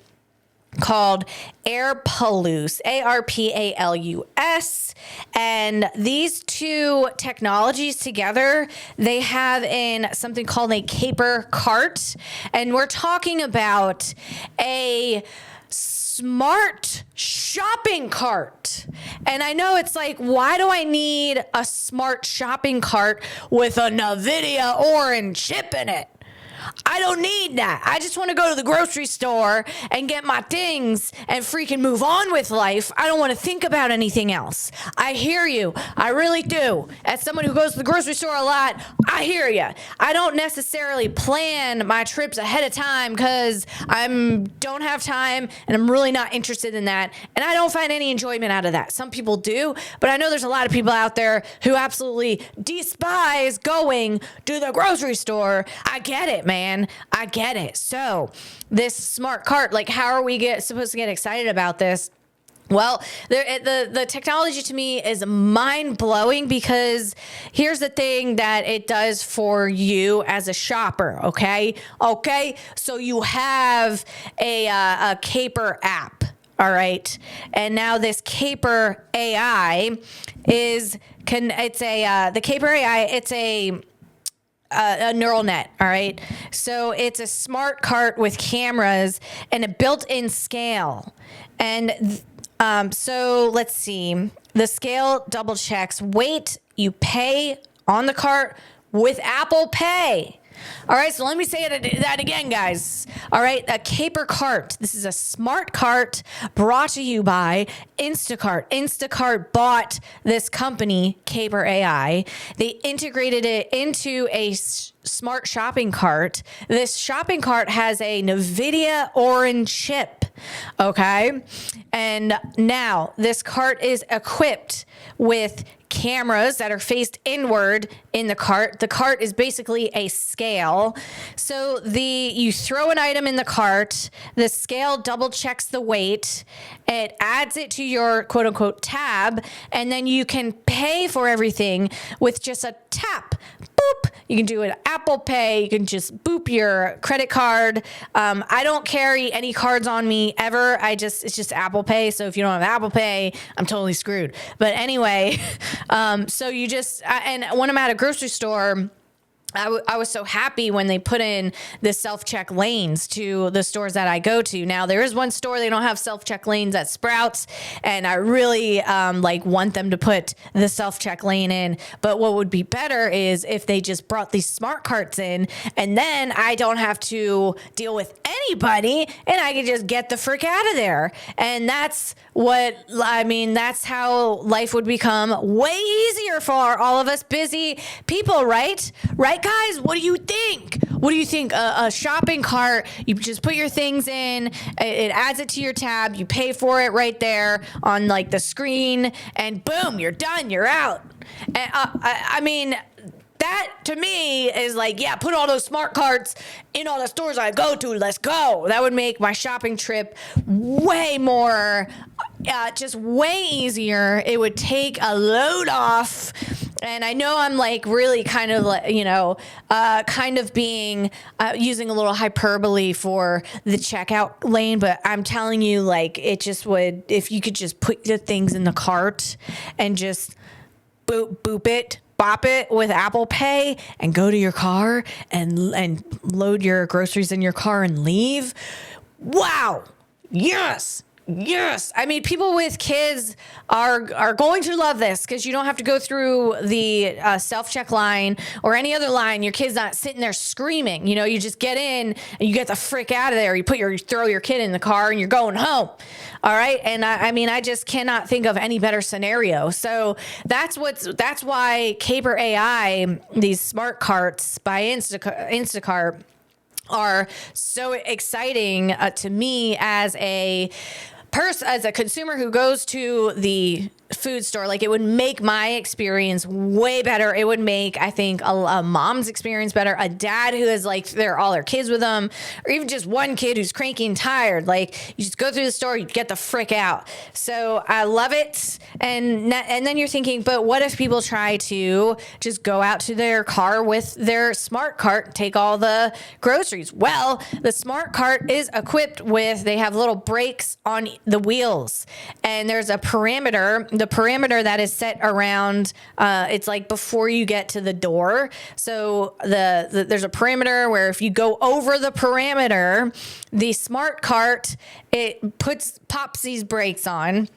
called AirPalus, ARPALUS. And these two technologies together, they have in something called a Caper cart. And we're talking about a smart shopping cart. And I know it's like, why do I need a smart shopping cart with a Nvidia Orin chip in it? I don't need that. I just want to go to the grocery store and get my things and freaking move on with life. I don't want to think about anything else. I hear you. I really do. As someone who goes to the grocery store a lot, I hear you. I don't necessarily plan my trips ahead of time because I don't have time and I'm really not interested in that. And I don't find any enjoyment out of that. Some people do, but I know there's a lot of people out there who absolutely despise going to the grocery store. I get it, man. I get it. So this smart cart, like, how are we supposed to get excited about this? Well, the technology to me is mind-blowing because here's the thing that it does for you as a shopper, okay? Okay, so you have a Caper app, all right? And now this Caper AI the Caper AI, it's a neural net, all right? So it's a smart cart with cameras and a built-in scale. And so let's see. The scale double checks weight. You pay on the cart with Apple Pay. All right, so let me say that again, guys. All right, a Caper cart. This is a smart cart brought to you by Instacart. Instacart bought this company, Caper AI. They integrated it into a smart shopping cart. This shopping cart has a Nvidia Orin chip, okay? And now this cart is equipped with cameras that are faced inward in the cart. The cart is basically a scale. So you throw an item in the cart, the scale double checks the weight, it adds it to your quote unquote tab, and then you can pay for everything with just a tap. Boop. You can do an Apple Pay. You can just boop your credit card. I don't carry any cards on me ever. It's just Apple Pay. So if you don't have Apple Pay, I'm totally screwed. But anyway, so and when I'm at a grocery store, I was so happy when they put in the self-check lanes to the stores that I go to. Now, there is one store, they don't have self-check lanes at Sprouts, and I really want them to put the self-check lane in. But what would be better is if they just brought these smart carts in, and then I don't have to deal with anybody, and I can just get the frick out of there. And that's how life would become way easier for all of us busy people, right? Right, guys? What do you think? What do you think? A shopping cart, you just put your things in, it adds it to your tab, you pay for it right there on like the screen, and boom, you're done, you're out. And that to me is like, yeah, put all those smart carts in all the stores I go to. Let's go. That would make my shopping trip way more, just way easier. It would take a load off. And I know I'm like really kind of like, kind of being using a little hyperbole for the checkout lane, but I'm telling you, like, it just would, if you could just put the things in the cart and just boop it, bop it with Apple Pay and go to your car and load your groceries in your car and leave. Wow. Yes. Yes. I mean, people with kids are going to love this because you don't have to go through the self-check line or any other line. Your kid's not sitting there screaming. You just get in and you get the frick out of there. You throw your kid in the car and you're going home. All right. And I mean, I just cannot think of any better scenario. So that's why Caper AI, these smart carts by Instacart, are so exciting to me as a consumer who goes to the food store. Like, it would make my experience way better. It would make, I think, a mom's experience better. A dad who has like all their kids with them, or even just one kid who's cranky and tired. Like, you just go through the store, you get the frick out. So I love it. And then you're thinking, but what if people try to just go out to their car with their smart cart and take all the groceries? Well, the smart cart is equipped with, they have little brakes on the wheels, and there's a parameter. The parameter that is set around, it's like before you get to the door. So there's a parameter where if you go over the parameter, the smart cart, it pops these brakes on.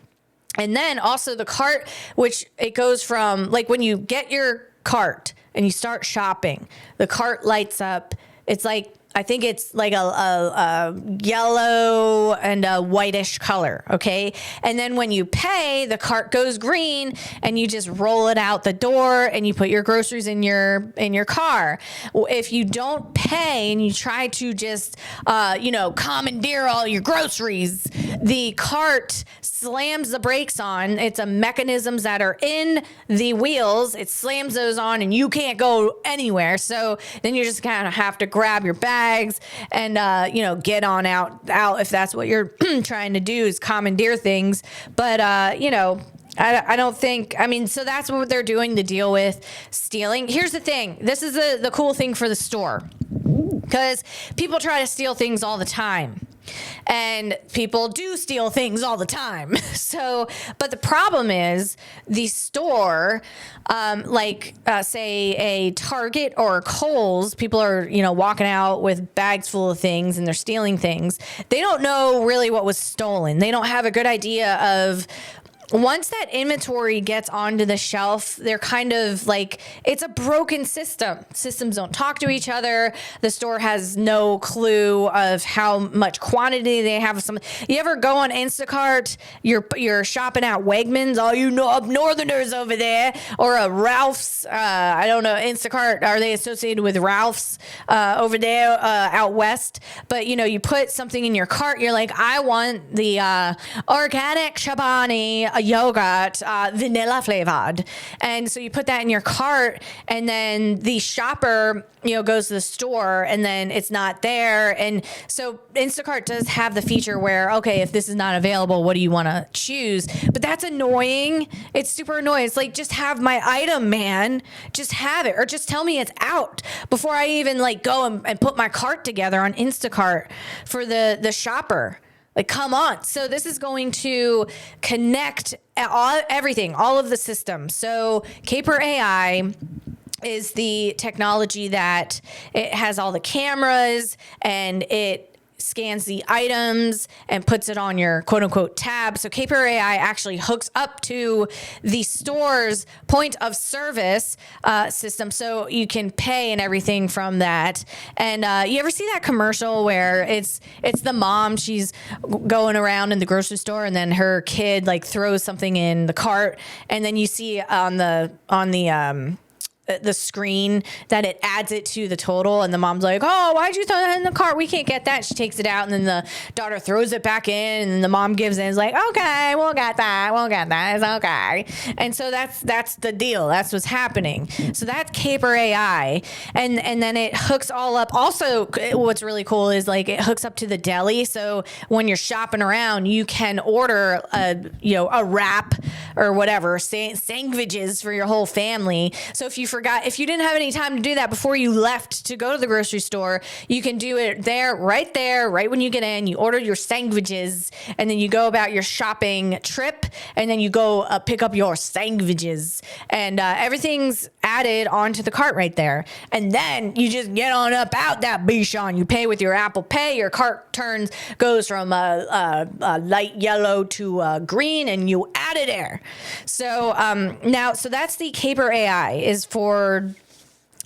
And then also the cart, which it goes from, like, when you get your cart and you start shopping, the cart lights up. It's like, I think it's like a yellow and a whitish color, okay? And then when you pay, the cart goes green and you just roll it out the door and you put your groceries in your car. If you don't pay and you try to just, commandeer all your groceries, the cart slams the brakes on. It's a mechanisms that are in the wheels. It slams those on and you can't go anywhere. So then you just kind of have to grab your bags and, get on out if that's what you're trying to do, is commandeer things. But, I don't think, so that's what they're doing to deal with stealing. Here's the thing. This is the cool thing for the store, because people try to steal things all the time. And people do steal things all the time. But the problem is the store, say a Target or Kohl's, people are, walking out with bags full of things and they're stealing things. They don't know really what was stolen. They don't have a good idea of, once that inventory gets onto the shelf, they're kind of like, it's a broken system. Systems don't talk to each other. The store has no clue of how much quantity they have. You ever go on Instacart, you're shopping at Wegmans, all you up northerners over there, or a Ralph's, I don't know, Instacart, are they associated with Ralph's over there out west? But, you put something in your cart, you're like, I want the organic Chobani yogurt, vanilla flavored. And so you put that in your cart, and then the shopper, goes to the store and then it's not there. And so Instacart does have the feature where, okay, if this is not available, what do you want to choose? But that's annoying. It's super annoying. It's like, just have my item, man. Just have it, or just tell me it's out before I even go and put my cart together on Instacart for the shopper. Like, come on. So this is going to connect everything, all of the systems. So Caper AI is the technology that it has all the cameras, and it scans the items and puts it on your quote unquote tab. So Caper AI actually hooks up to the store's point of service system, so you can pay and everything from that. And you ever see that commercial where it's the mom, she's going around in the grocery store, and then her kid throws something in the cart, and then you see on the the screen that it adds it to the total, and the mom's like, oh, why'd you throw that in the cart? We can't get that. She takes it out, and then the daughter throws it back in, and then the mom gives in. It's like, okay, we'll get that. It's okay. And so that's the deal. That's what's happening. So that's Caper AI, and then it hooks all up. Also, what's really cool is like it hooks up to the deli. So when you're shopping around, you can order a wrap or whatever, sandwiches for your whole family. So if you didn't have any time to do that before you left to go to the grocery store, you can do it right when you get in. You order your sandwiches, and then you go about your shopping trip, and then you go pick up your sandwiches, and everything's added onto the cart right there. And then you just get on up out that bichon. You pay with your Apple Pay. Your cart goes from light yellow to green, and you add it there. So so that's the Caper AI, is for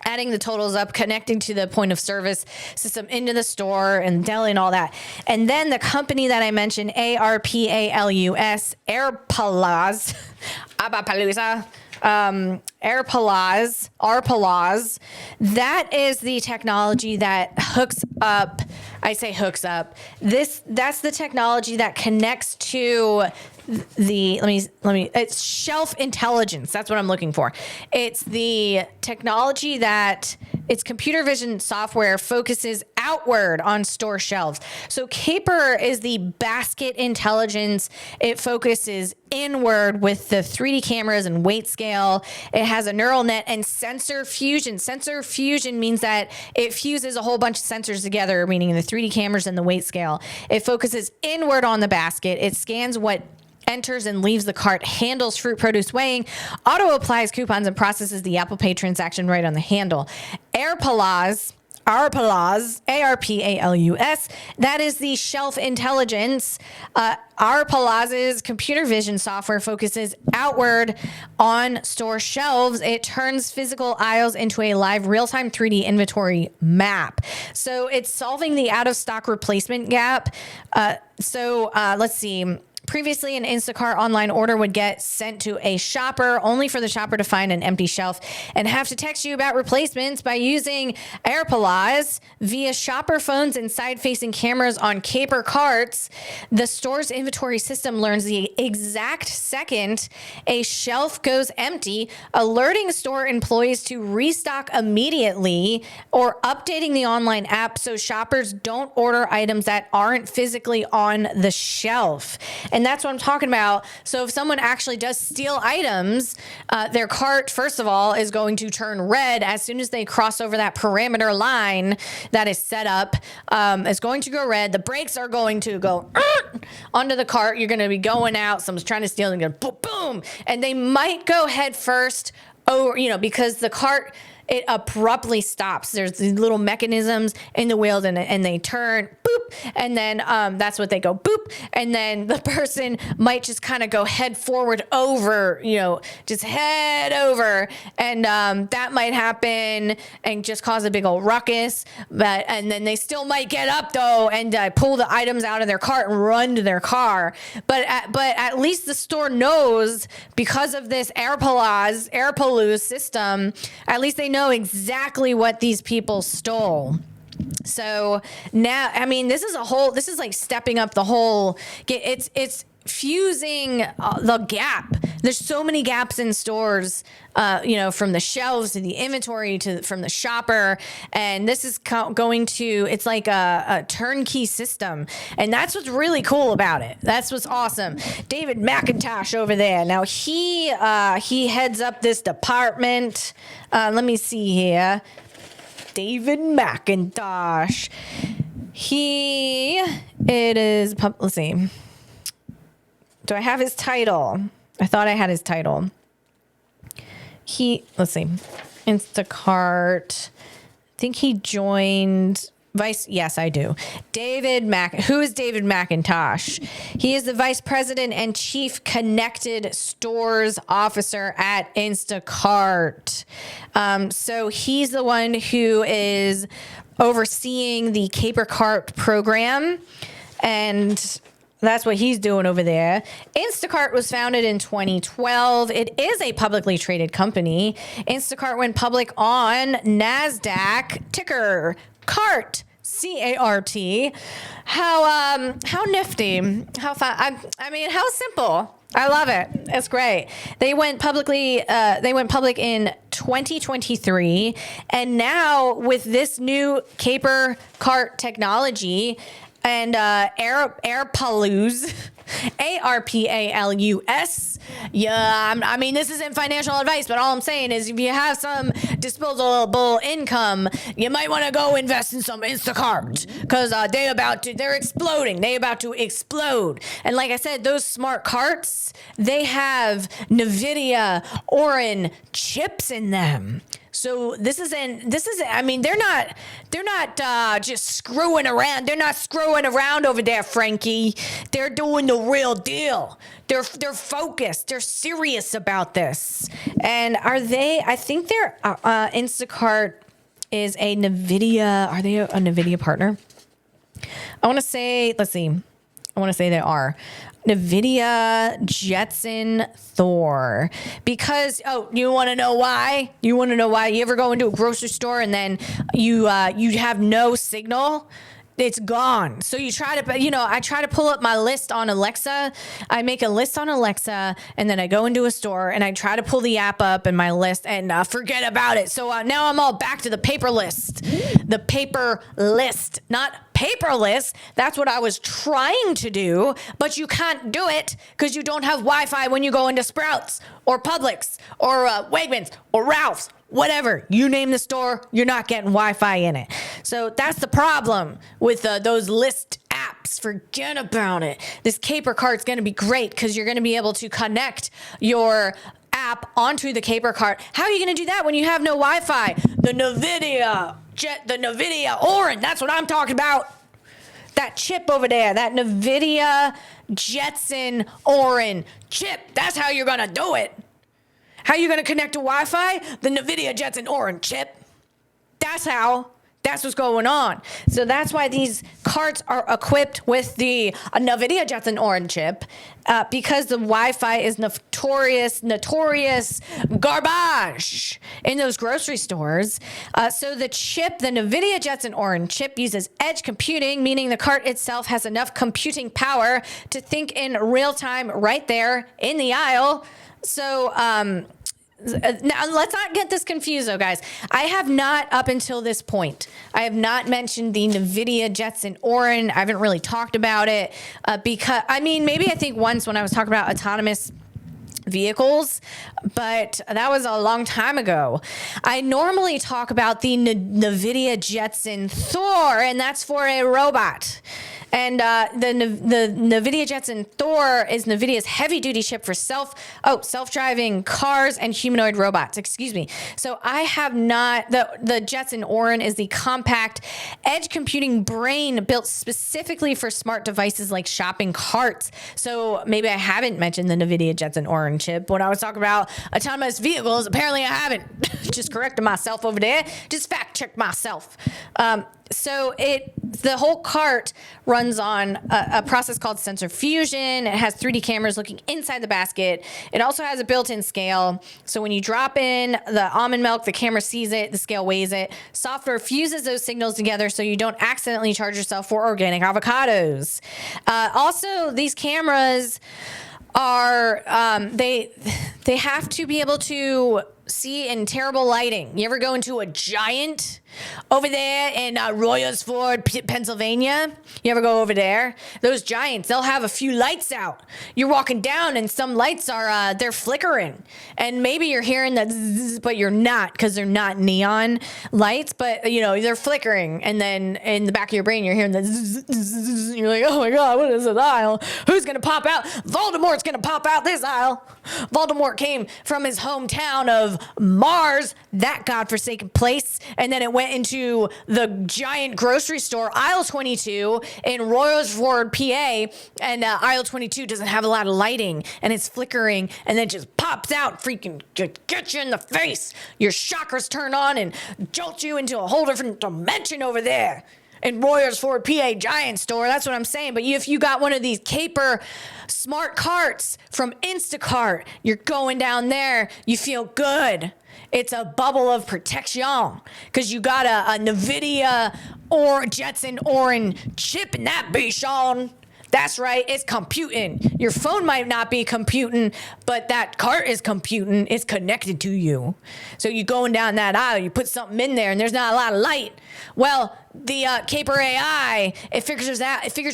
adding the totals up, connecting to the point of service system into the store and deli and all that. And then the company that I mentioned, ARPALUS, ARPALUS, that is the technology that hooks up. I say hooks up. That's the technology that connects to it's shelf intelligence. That's what I'm looking for. It's the technology that its computer vision software focuses outward on store shelves. So Caper is the basket intelligence. It focuses inward with the 3D cameras and weight scale. It has a neural net and sensor fusion. Sensor fusion means that it fuses a whole bunch of sensors together, meaning the 3D cameras and the weight scale. It focuses inward on the basket. It scans what enters and leaves the cart, handles fruit produce weighing, auto applies coupons, and processes the Apple Pay transaction right on the handle. ARPALUS, ARPALUS, that is the shelf intelligence. ARPALUS's computer vision software focuses outward on store shelves. It turns physical aisles into a live real-time 3D inventory map. So it's solving the out-of-stock replacement gap. Let's see. Previously, an Instacart online order would get sent to a shopper, only for the shopper to find an empty shelf and have to text you about replacements. By using AirPalaz via shopper phones and side-facing cameras on Caper carts, the store's inventory system learns the exact second a shelf goes empty, alerting store employees to restock immediately, or updating the online app so shoppers don't order items that aren't physically on the shelf. And that's what I'm talking about. So if someone actually does steal items, their cart, first of all, is going to turn red as soon as they cross over that parameter line that is set up. It's going to go red. The brakes are going to go onto the cart. You're going to be going out. Someone's trying to steal and go boom, boom. And they might go head first, because the cart, it abruptly stops. There's these little mechanisms in the wheels, and they turn, boop, and then that's what they go, boop, and then the person might just kind of go head forward over, just head over, and that might happen and just cause a big old ruckus. And then they still might get up though and pull the items out of their cart and run to their car. But at least the store knows, because of this AirPaluz system, at least they know exactly what these people stole. So now, this is like stepping up the whole, it's fusing the gap. There's so many gaps in stores, from the shelves to the inventory from the shopper. And this is it's like a turnkey system. And that's what's really cool about it. That's what's awesome. David McIntosh over there. Now he heads up this department. Let me see here. David McIntosh. Let's see. Do I have his title? I thought I had his title. Let's see. Instacart. I think he joined Vice. Yes, I do. Who is David McIntosh? He is the Vice President and Chief Connected Stores Officer at Instacart. So he's the one who is overseeing the Caper Cart program. And That's what he's doing over there. Instacart was founded in 2012. It is a publicly traded company. Instacart went public on NASDAQ, ticker CART. CART. How nifty. How fun. I mean, how simple. I love it. It's great. They went public in 2023, and now with this new Caper Cart technology and AirPalooz, ARPALUS. Yeah, I mean, this isn't financial advice, but all I'm saying is if you have some disposable income, you might want to go invest in some Instacart because they're exploding. They're about to explode. And like I said, those smart carts, they have Nvidia Orin chips in them. So this isn't, I mean, they're not just screwing around. They're not screwing around over there, Frankie. They're doing the real deal. They're focused. They're serious about this. And I think their Instacart is a Nvidia, are they a Nvidia partner? I want to say they are. Nvidia Jetson Orin. Because, you want to know why? You ever go into a grocery store and then you have no signal? It's gone. So I try to pull up my list on Alexa. I make a list on Alexa and then I go into a store and I try to pull the app up in my list and forget about it. So now I'm all back to the paper list. The paper list, not paperless. That's what I was trying to do, but you can't do it because you don't have Wi-Fi when you go into Sprouts or Publix or Wegmans or Ralph's. Whatever, you name the store, you're not getting Wi-Fi in it. So that's the problem with those list apps. Forget about it. This Caper Cart's going to be great because you're going to be able to connect your app onto the Caper Cart. How are you going to do that when you have no Wi-Fi? The Nvidia Orin, that's what I'm talking about. That chip over there, that Nvidia Jetson Orin chip. That's how you're going to do it. How are you going to connect to Wi-Fi? The Nvidia Jetson Orin chip. That's how. That's what's going on. So that's why these carts are equipped with the Nvidia Jetson Orin chip because the Wi-Fi is notorious garbage in those grocery stores. So the Nvidia Jetson Orin chip uses edge computing, meaning the cart itself has enough computing power to think in real time right there in the aisle. So now let's not get this confused though, guys. I have not, up until this point, I have not mentioned the Nvidia Jetson Orin. I haven't really talked about it because, I think once when I was talking about autonomous vehicles, but that was a long time ago. I normally talk about the Nvidia Jetson Orin, and that's for a robot. And the Nvidia Jetson Orin is NVIDIA's heavy-duty chip for self-driving cars and humanoid robots. Excuse me. So I have not. The Jetson Orin is the compact edge computing brain built specifically for smart devices like shopping carts. So maybe I haven't mentioned the Nvidia Jetson Orin chip when I was talking about autonomous vehicles. Apparently I haven't. Just corrected myself over there. Just fact-checked myself. So the whole cart runs on a process called sensor fusion. It has 3D cameras looking inside the basket. It also has a built-in scale. So when you drop in the almond milk, the camera sees it, the scale weighs it. Software fuses those signals together so you don't accidentally charge yourself for organic avocados. Also, these cameras are, they have to be able to see in terrible lighting. You ever go into a Giant over there in Royersford, Pennsylvania? You ever go over there? Those Giants, they'll have a few lights out. You're walking down and some lights are, they're flickering. And maybe you're hearing that zzz, but you're not because they're not neon lights, but they're flickering. And then in the back of your brain, you're hearing the zzz, zzz, and you're like, oh my God, what is this aisle? Who's going to pop out? Voldemort's going to pop out this aisle. Voldemort came from his hometown of Mars, that godforsaken place, and then it went into the giant grocery store, aisle 22 in Royersford, PA, and aisle 22 doesn't have a lot of lighting, and it's flickering, and then just pops out, freaking get you in the face. Your chakras turn on and jolt you into a whole different dimension over there. in Royersford, PA Giant store. That's what I'm saying. But if you got one of these Caper smart carts from Instacart, you're going down there, you feel good. It's a bubble of protection because you got a Nvidia or Jetson Orin chip in that bitch on. That's right, it's computing. Your phone might not be computing, but that cart is computing. It's connected to you. So you going down that aisle, you put something in there, and there's not a lot of light. Well, the Caper AI, it figures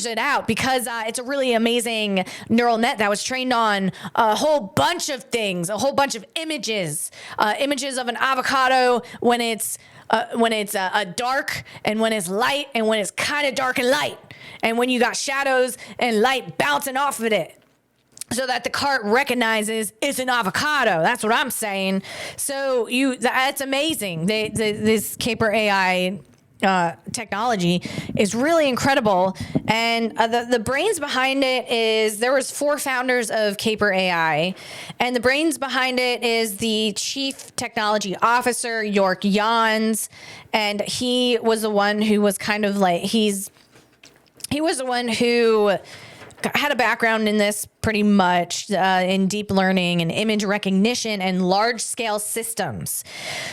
it out because it's a really amazing neural net that was trained on a whole bunch of things, a whole bunch of images of an avocado when it's dark and when it's light and when it's kind of dark and light. And when you got shadows and light bouncing off of it so that the cart recognizes it's an avocado. That's what I'm saying. So that's amazing. This Caper AI technology is really incredible. And the brains behind it is, there was 4 founders of Caper AI. And the brains behind it is the chief technology officer, York Jans. And he was the one who was kind of like, he was the one who had a background in this pretty much in deep learning and image recognition and large scale systems.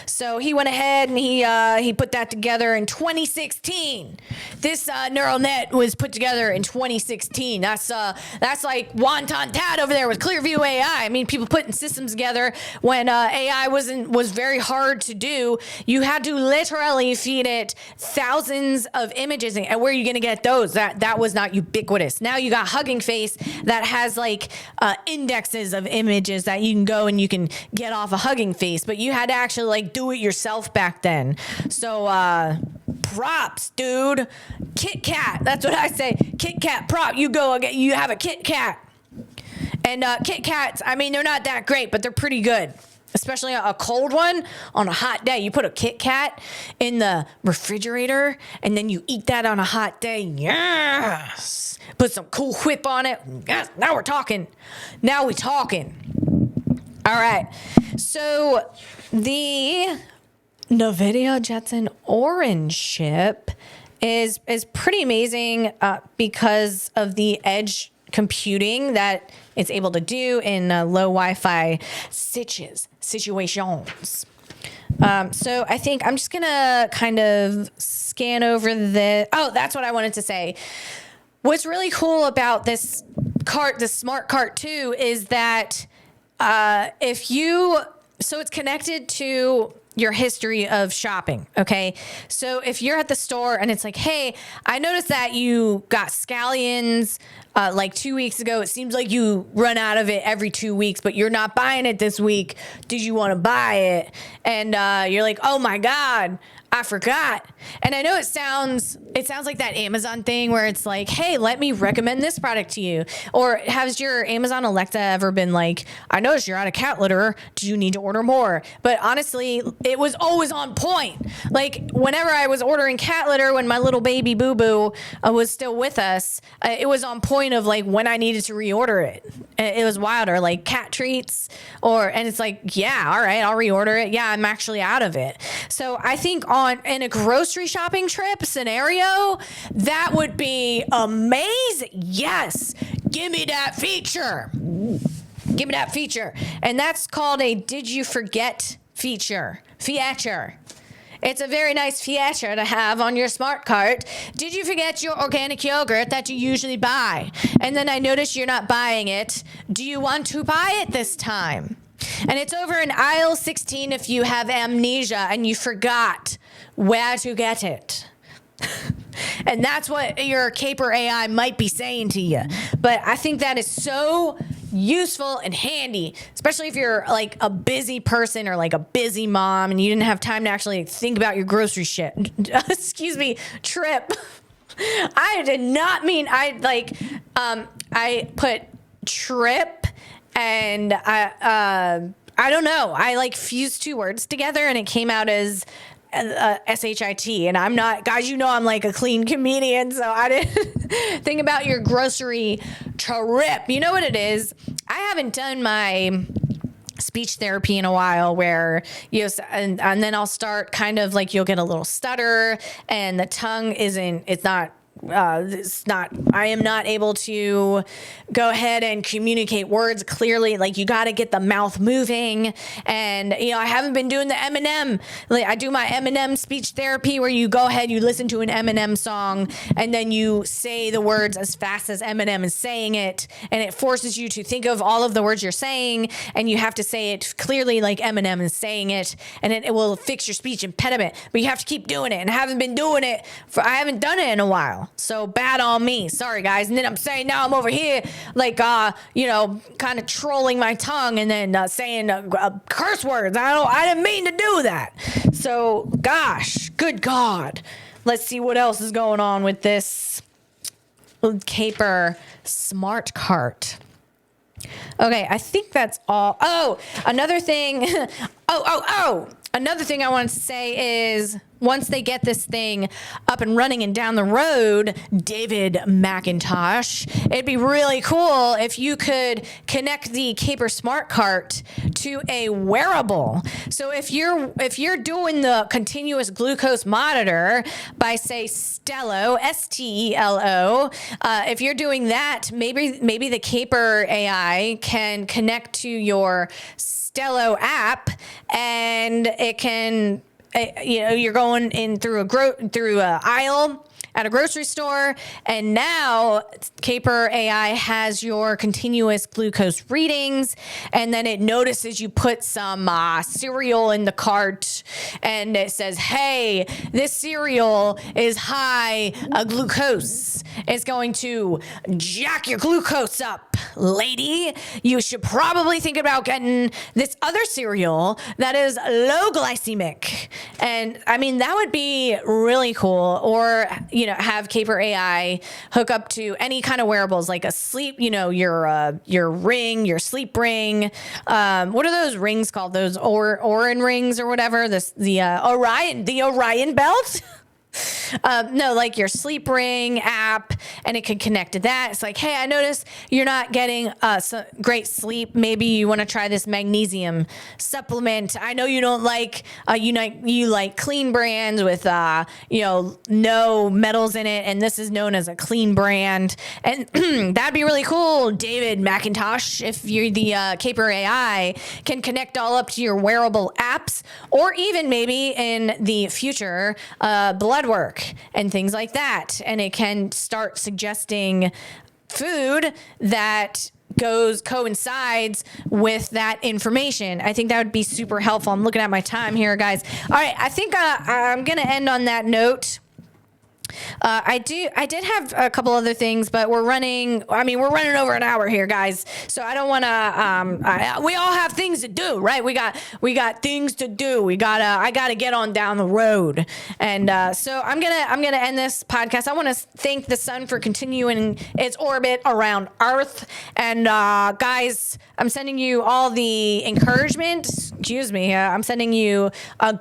So he went ahead and he put that together in 2016. This neural net was put together in 2016. That's like Wonton Tad over there with Clearview AI. I mean, people putting systems together when AI was very hard to do. You had to literally feed it thousands of images, and where are you going to get those? That was not ubiquitous. Now you got Hugging Face that has like indexes of images that you can go and you can get off a Hugging Face, but you had to actually like do it yourself back then. So props, dude. Kit Kat, that's what I say. Kit Kat prop. You have a Kit Kat. And Kit Kats, I mean, they're not that great, but they're pretty good. Especially a cold one on a hot day. You put a Kit Kat in the refrigerator and then you eat that on a hot day. Yes. Put some Cool Whip on it. Yes. Now we're talking. Now we're talking. All right. So the Nvidia Jetson Orin chip is pretty amazing because of the edge computing that it's able to do in low Wi-Fi situations. So I think I'm just gonna kind of scan over the. Oh, that's what I wanted to say. What's really cool about this cart, the smart cart too, is that so it's connected to your history of shopping. Okay. So if you're at the store and it's like, hey, I noticed that you got scallions like 2 weeks ago. It seems like you run out of it every 2 weeks, but you're not buying it this week. Did you want to buy it? And you're like, oh my God, I forgot. And I know it sounds like that Amazon thing where it's like, hey, let me recommend this product to you. Or has your Amazon Alexa ever been like, I noticed you're out of cat litter. Do you need to order more? But honestly, it was always on point. Like whenever I was ordering cat litter when my little baby boo-boo was still with us, it was on point of like when I needed to reorder it. It was wild. Or like cat treats and it's like, yeah, all right, I'll reorder it. Yeah, I'm actually out of it. So I think in a grocery shopping trip scenario, that would be amazing. Yes. Give me that feature. Give me that feature. And that's called a did you forget feature. Feature. It's a very nice feature to have on your smart cart. Did you forget your organic yogurt that you usually buy? And then I notice you're not buying it. Do you want to buy it this time? And it's over in aisle 16 if you have amnesia and you forgot where to get it. And that's what your Caper AI might be saying to you. But I think that is so useful and handy, especially if you're like a busy person or like a busy mom and you didn't have time to actually think about your grocery shit. Excuse me, trip. I did not mean I put trip and I don't know. I like fused 2 words together and it came out as SHIT, and I'm not, guys, you know, I'm like a clean comedian, so I didn't think about your grocery trip. You know what it is? I haven't done my speech therapy in a while where and then I'll start kind of like you'll get a little stutter and the tongue I am not able to go ahead and communicate words clearly. Like you got to get the mouth moving. And, I haven't been doing the Eminem. Like I do my Eminem speech therapy where you go ahead, you listen to an Eminem song and then you say the words as fast as Eminem is saying it. And it forces you to think of all of the words you're saying and you have to say it clearly like Eminem is saying it. And it will fix your speech impediment, but you have to keep doing it. And I haven't been doing it I haven't done it in a while. So bad on me. Sorry, guys. And then I'm saying now I'm over here like, kind of trolling my tongue and then saying curse words. I didn't mean to do that. So, gosh, good God. Let's see what else is going on with this Caper Smart Cart. Okay, I think that's all. Oh, another thing. Another thing I wanted to say is once they get this thing up and running and down the road, David McIntosh, it'd be really cool if you could connect the Caper Smart Cart to a wearable. So if you're doing the continuous glucose monitor by say Stelo, Stelo, if you're doing that, maybe the Caper AI can connect to your Stelo app and it can you're going in through a aisle at a grocery store, and now Caper AI has your continuous glucose readings, and then it notices you put some cereal in the cart, and it says, hey, this cereal is high glucose. It's going to jack your glucose up, lady. You should probably think about getting this other cereal that is low glycemic. And I mean, that would be really cool. Or, have Caper AI hook up to any kind of wearables like a sleep, your ring, your sleep ring. What are those rings called? Those Orin rings or whatever. The Orion belt. No, like your sleep ring app, and it can connect to that. It's like, hey, I noticed you're not getting great sleep. Maybe you want to try this magnesium supplement. I know you don't like you like clean brands with no metals in it, and this is known as a clean brand. And that'd be really cool, David McIntosh, if you're the Caper AI can connect all up to your wearable apps, or even maybe in the future, blood work and things like that, and it can start suggesting food that coincides with that information. I think that would be super helpful. I'm looking at my time here, guys. All right, I think I'm gonna end on that note. I did have a couple other things, but we're running over an hour here, guys. So I don't want to, we all have things to do, right? We got things to do. I gotta get on down the road. And, so I'm going to end this podcast. I want to thank the sun for continuing its orbit around Earth. And, guys, I'm sending you all the encouragement. Excuse me. I'm sending you,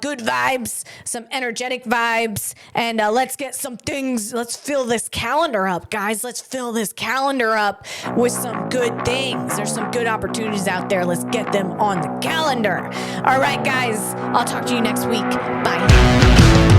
good vibes, some energetic vibes, and, let's get some things. Let's fill this calendar up, guys. Let's fill this calendar up with some good things. There's some good opportunities out there. Let's get them on the calendar. All right, guys. I'll talk to you next week. Bye.